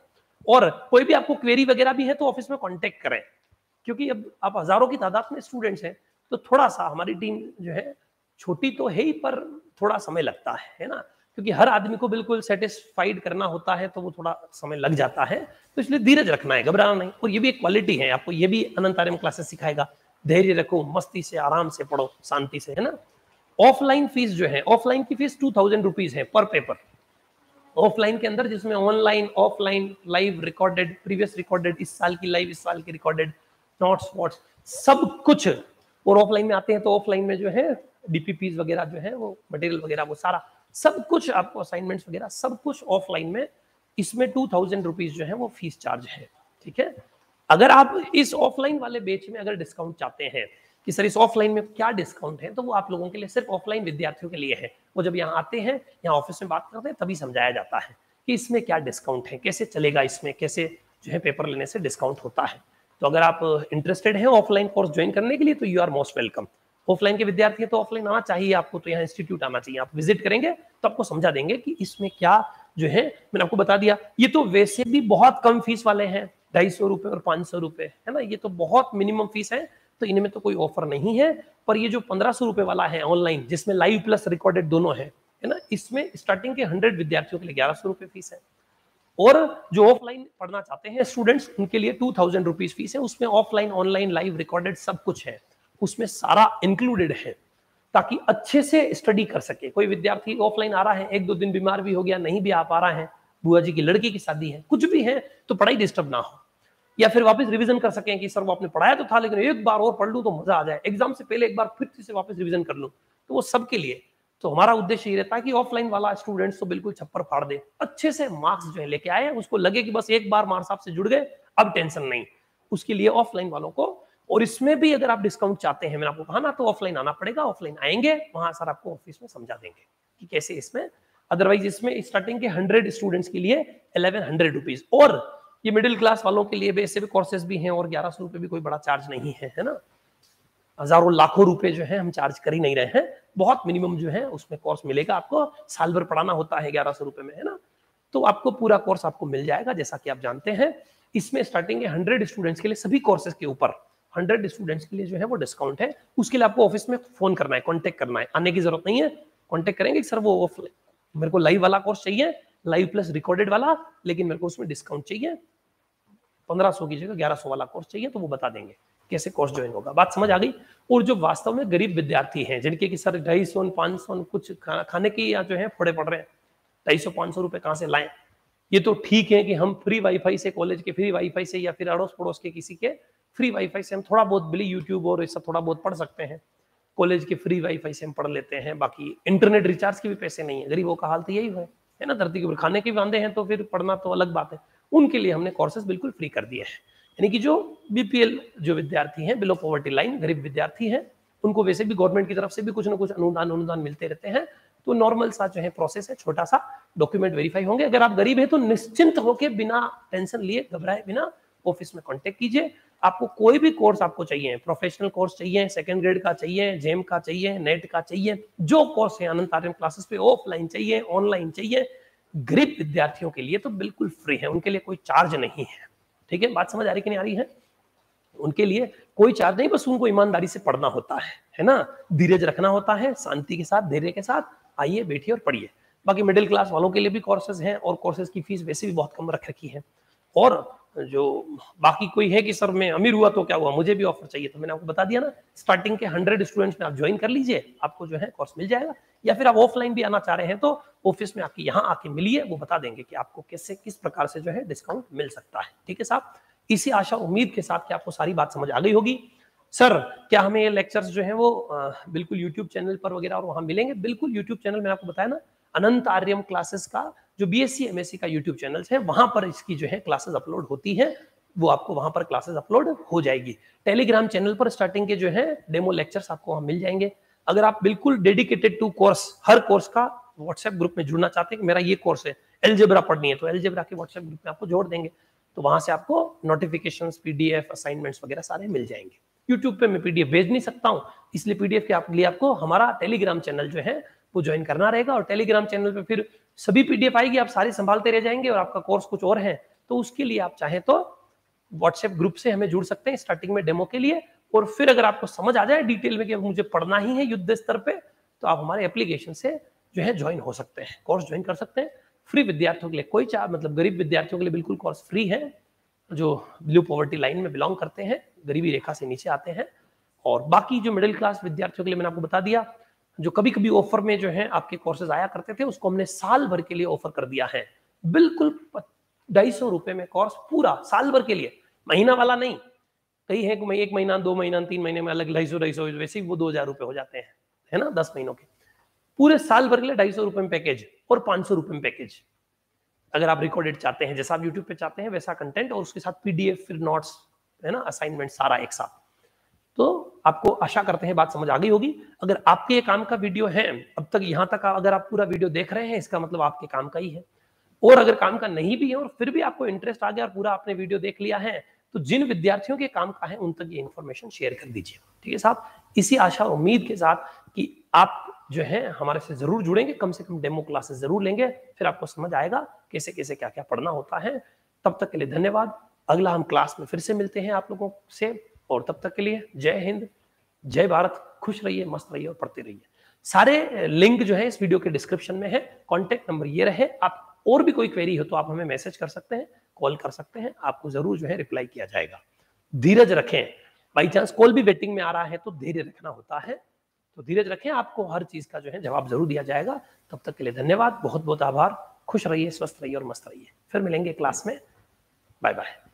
और कोई भी आपको क्वेरी वगैरह भी है तो ऑफिस में कांटेक्ट करें, क्योंकि अब आप हजारों की तादाद में स्टूडेंट्स हैं, तो थोड़ा सा हमारी टीम जो है छोटी तो है ही, पर थोड़ा समय लगता है ना, क्योंकि हर आदमी को बिल्कुल सेटिस्फाइड करना होता है, तो वो थोड़ा समय लग जाता है। तो इसलिए धीरज रखना है, घबराना नहीं। और ये भी एक क्वालिटी है, आपको ये भी अनंत आर्यम क्लासेस सिखाएगा। धैर्य रखो, मस्ती से, आराम से पढ़ो, शांति से, है ना। ऑफलाइन फीस जो है, ऑफलाइन की फीस 2000 रुपीज है पर पेपर। ऑफलाइन के अंदर जिसमें online, offline, live recorded, previous recorded, इस साल की लाइव, इस साल की रिकॉर्डेड, नोट्स वोट्स सब कुछ। और ऑफलाइन में आते हैं तो ऑफलाइन में जो है डीपीपीज वगैरह जो है वो मटेरियल वगैरह वो सारा सब कुछ आपको, असाइनमेंट्स वगैरह सब कुछ ऑफलाइन में। इसमें 2000 रुपीज जो है वो फीस चार्ज है। ठीक है, अगर आप इस ऑफलाइन वाले बैच में अगर डिस्काउंट चाहते हैं कि सर इस ऑफलाइन में क्या डिस्काउंट है, तो वो आप लोगों के लिए सिर्फ ऑफलाइन विद्यार्थियों के लिए है। वो जब यहाँ आते हैं, यहाँ ऑफिस में बात करते हैं, तभी समझाया जाता है कि इसमें क्या डिस्काउंट है, कैसे चलेगा, इसमें कैसे जो है पेपर लेने से डिस्काउंट होता है। तो अगर आप इंटरेस्टेड हैं ऑफलाइन कोर्स ज्वाइन करने के लिए, तो you are most welcome. Offline के विद्यार्थी तो ऑफलाइन आना चाहिए आपको, तो यहाँ इंस्टीट्यूट आना चाहिए। आप विजिट करेंगे तो आपको समझा देंगे कि इसमें क्या जो है, मैंने आपको बता दिया। ये तो वैसे भी बहुत कम फीस वाले हैं, 250 रुपए और 500 रुपए, है ना। ये तो बहुत मिनिमम फीस है, तो इनमें तो कोई ऑफर नहीं है। पर ये जो 1500 रुपए वाला है ऑनलाइन, जिसमें लाइव प्लस रिकॉर्डेड दोनों है ना, इसमें स्टार्टिंग के 100 विद्यार्थियों के लिए 1100 रुपए फीस है। और जो ऑफलाइन पढ़ना चाहते हैं स्टूडेंट्स, उनके लिए 2000 रुपीज फीस है। उसमें ऑफलाइन, ऑनलाइन, लाइव रिकॉर्डेड सब कुछ है, उसमें सारा इंक्लूडेड है। ताकि अच्छे से स्टडी कर सके। कोई विद्यार्थी ऑफलाइन आ रहा है, 1-2 दिन बीमार भी हो गया, नहीं भी आ पा रहा है, बुआ जी की लड़की की शादी है, कुछ भी है, तो पढ़ाई डिस्टर्ब ना हो, या फिर वापस रिवीजन कर सकें कि सर वो आपने पढ़ाया तो था लेकिन एक बार और पढ़ लूं तो मजा आ जाए, एग्जाम से पहले एक बार फिर से वापस रिवीजन कर लूं, तो वो सबके लिए। तो हमारा उद्देश्य ये रहता है कि ऑफलाइन वाला स्टूडेंट्स तो बिल्कुल छप्पर फाड़ दे, अच्छे से मार्क्स जो है लेके आए, उसको लगे कि बस एक बार मार्क्स आपसे जुड़ गए, अब टेंशन नहीं। उसके लिए ऑफलाइन वालों को, और इसमें भी अगर आप डिस्काउंट चाहते हैं, मैंने आपको कहा ना, तो ऑफलाइन आना पड़ेगा। ऑफलाइन आएंगे, वहां सर आपको ऑफिस में समझा देंगे कि कैसे इसमें। अदरवाइज इसमें स्टार्टिंग के 100 स्टूडेंट्स के लिए 1100 रुपीज, और ये मिडिल क्लास वालों के लिए वैसे भी कोर्सेज भी हैं, और 1100 रुपए भी कोई बड़ा चार्ज नहीं है ना। हजारों लाखों रुपए जो है हम चार्ज कर ही नहीं रहे हैं, बहुत मिनिमम जो है उसमें कोर्स मिलेगा आपको। साल भर पढ़ाना होता है 1100 रुपए में, है ना, तो आपको पूरा कोर्स आपको मिल जाएगा। जैसा कि आप जानते हैं, इसमें स्टार्टिंग के 100 स्टूडेंट्स के लिए, सभी कोर्सेज के ऊपर 100 स्टूडेंट्स के लिए जो है वो डिस्काउंट है। उसके लिए आपको ऑफिस में फोन करना है, कॉन्टेक्ट करना है, आने की जरूरत नहीं है। कॉन्टेक्ट करेंगे सर वो मेरे को लाइव वाला कोर्स चाहिए, लाइव प्लस रिकॉर्डेड वाला, लेकिन मेरे को उसमें डिस्काउंट चाहिए, 1500 की जगह 1100 वाला कोर्स चाहिए, तो वो बता देंगे कैसे कोर्स ज्वाइन होगा। बात समझ आ गई। और जो वास्तव में गरीब विद्यार्थी हैं, जिनके कि सर 250 500 कुछ खाने की या जो है फोड़े पड़ रहे हैं, 250 500 रुपए कहां से लाएं। ये तो ठीक है कि हम फ्री वाईफाई से, कॉलेज के फ्री वाईफाई से, या फिर अड़ोस पड़ोस के किसी के फ्री वाईफाई से हम थोड़ा बहुत बिली यूट्यूब और ऐसा थोड़ा बहुत पढ़ सकते हैं। कॉलेज के फ्री वाईफाई से हम पढ़ लेते हैं, बाकी इंटरनेट रिचार्ज के भी पैसे नहीं है। गरीबों का हाल तो यही है ना, धरती के ऊपर खाने के भी वांदे हैं, तो फिर पढ़ना तो अलग बात है। उनके लिए हमने कोर्सेज बिल्कुल फ्री कर दिए हैं। यानी कि जो बीपीएल जो विद्यार्थी हैं, बिलो पॉवर्टी लाइन, गरीब विद्यार्थी हैं, उनको वैसे भी गवर्नमेंट की तरफ से भी कुछ ना कुछ अनुदान मिलते रहते हैं। तो नॉर्मल सा जो है प्रोसेस है, छोटा सा डॉक्यूमेंट वेरीफाई होंगे। अगर आप गरीब हैं तो निश्चिंत होकर, बिना टेंशन लिए, घबराए बिना, ऑफिस में कांटेक्ट कीजिए। आपको कोई भी कोर्स आपको चाहिए, प्रोफेशनल कोर्स चाहिए, सेकंड ग्रेड का चाहिए, जेम का चाहिए, नेट का चाहिए, जो कोर्स है अनंत आर्यम क्लासेस पे, ऑफलाइन चाहिए, ऑनलाइन चाहिए, गरीब विद्यार्थियों के लिए तो बिल्कुल फ्री है, उनके लिए कोई चार्ज नहीं है। ठीक है, बात समझ आ रही कि नहीं आ रही है? उनके लिए कोई चार्ज नहीं, बस उनको ईमानदारी से पढ़ना होता है ना, धीरज रखना होता है, शांति के साथ, धैर्य के साथ आइए, बैठिए और पढ़िए। बाकी मिडिल क्लास वालों के लिए भी कोर्सेज हैं, और कोर्सेज की फीस वैसे भी बहुत कम रख रखी है। और जो बाकी कोई है कि सर मैं अमीर हुआ तो क्या हुआ, मुझे भी ऑफर चाहिए, तो मैंने आपको बता दिया ना, स्टार्टिंग के 100 स्टूडेंट्स में आप ज्वाइन कर लीजिए, आपको जो है कोर्स मिल जाएगा। या फिर आप ऑफलाइन भी आना चाह रहे हैं तो ऑफिस में आपके यहाँ आके मिलिए, वो बता देंगे कि आपको कैसे, किस प्रकार से जो है डिस्काउंट मिल सकता है। ठीक है साहब, इसी आशा उम्मीद के साथ कि आपको सारी बात समझ आ गई होगी। सर क्या हमें ये लेक्चर्स जो है वो बिल्कुल यूट्यूब चैनल पर वगैरह और वहां मिलेंगे? बिल्कुल, यूट्यूब चैनल मैंने आपको बताया ना, अनंत आर्यम क्लासेस का जो बीएससी एमएससी का यूट्यूब चैनल है, वहां पर इसकी जो है क्लासेस अपलोड होती है, वो आपको वहां पर क्लासेस अपलोड हो जाएगी। टेलीग्राम चैनल पर स्टार्टिंग के जो है डेमो लेक्चर्स आपको वहां मिल जाएंगे। अगर आप बिल्कुल डेडिकेटेड टू कोर्स, हर कोर्स का व्हाट्सएप ग्रुप में जुड़ना चाहते हैं कि मेरा ये कोर्स है, एलजेब्रा पढ़नी है, तो एलजेब्रा के व्हाट्सएप ग्रुप में आपको जोड़ देंगे, तो वहां से आपको नोटिफिकेशंस, पीडीएफ, असाइनमेंट्स वगैरह सारे मिल जाएंगे। यूट्यूब पे मैं पीडीएफ भेज नहीं सकता हूं, इसलिए पीडीएफ के लिए आपको हमारा टेलीग्राम चैनल जो है वो ज्वाइन करना रहेगा। और टेलीग्राम चैनल पे फिर सभी पीडीएफ आएगी, आप सारी संभालते रह जाएंगे, और आपका कोर्स कुछ और है, तो उसके लिए आप चाहें तो व्हाट्सएप ग्रुप से हमें जुड़ सकते हैं स्टार्टिंग में डेमो के लिए। और फिर अगर आपको समझ आ जाए डिटेल में कि मुझे पढ़ना ही है युद्ध स्तर पे, तो आप हमारे एप्लीकेशन से जो है ज्वाइन हो सकते हैं, कोर्स ज्वाइन कर सकते हैं। फ्री विद्यार्थियों के लिए कोई चार्ज, मतलब गरीब विद्यार्थियों के लिए बिल्कुल कोर्स फ्री है, जो ब्लू पॉवर्टी लाइन में बिलोंग करते हैं, गरीबी रेखा से नीचे आते हैं। और बाकी जो मिडिल क्लास विद्यार्थियों के लिए मैंने आपको बता दिया, जो कभी कभी ऑफर में जो है आपके कोर्सेज आया करते थे, उसको हमने साल भर के लिए ऑफर कर दिया है। बिल्कुल 250 रुपए में कोर्स पूरा साल भर के लिए, महीना वाला नहीं। कई है कि 1 महीना, 2 महीना, 3 महीने में अलग 250 वैसे ही वो 2000 रुपए हो जाते हैं, है ना, 10 महीनों के। पूरे साल भर के लिए 250 रुपए में पैकेज, और 500 रुपए में पैकेज। अगर आप रिकॉर्डेड चाहते हैं, जैसा आप यूट्यूब पे चाहते हैं वैसा कंटेंट, और उसके साथ पीडीएफ, फिर नोट्स, है ना, असाइनमेंट, सारा एक साथ। तो आपको आशा करते हैं बात समझ आ गई होगी। अगर आपके ये काम का वीडियो है, अब तक यहाँ तक अगर आप पूरा वीडियो देख रहे हैं, इसका मतलब आपके काम का ही है। और अगर काम का नहीं भी है और फिर भी आपको इंटरेस्ट आ गया और पूरा आपने वीडियो देख लिया है, तो जिन विद्यार्थियों के काम का है उन तक ये इन्फॉर्मेशन शेयर कर दीजिए। ठीक है साहब, इसी आशा और उम्मीद के साथ कि आप जो है हमारे से जरूर जुड़ेंगे, कम से कम डेमो क्लासेस जरूर लेंगे, फिर आपको समझ आएगा कैसे कैसे क्या क्या पढ़ना होता है। तब तक के लिए धन्यवाद। अगला हम क्लास में फिर से मिलते हैं आप लोगों से, और तब तक के लिए जय हिंद, जय भारत, खुश रहिए, मस्त रहिए और पढ़ते रहिए। सारे लिंक जो है इस वीडियो के डिस्क्रिप्शन में है, कॉन्टेक्ट नंबर ये रहे। आप और भी कोई क्वेरी हो तो आप हमें मैसेज कर सकते हैं, कॉल कर सकते हैं, आपको जरूर जो है रिप्लाई किया जाएगा। धीरज रखें, बाई चांस कॉल भी वेटिंग में आ रहा है तो धैर्य रखना होता है। तो धीरज रखें, आपको हर चीज का जो है जवाब जरूर दिया जाएगा। तब तक के लिए धन्यवाद, बहुत बहुत आभार। खुश रहिए, स्वस्थ रहिए और मस्त रहिए। फिर मिलेंगे क्लास में। Bye bye.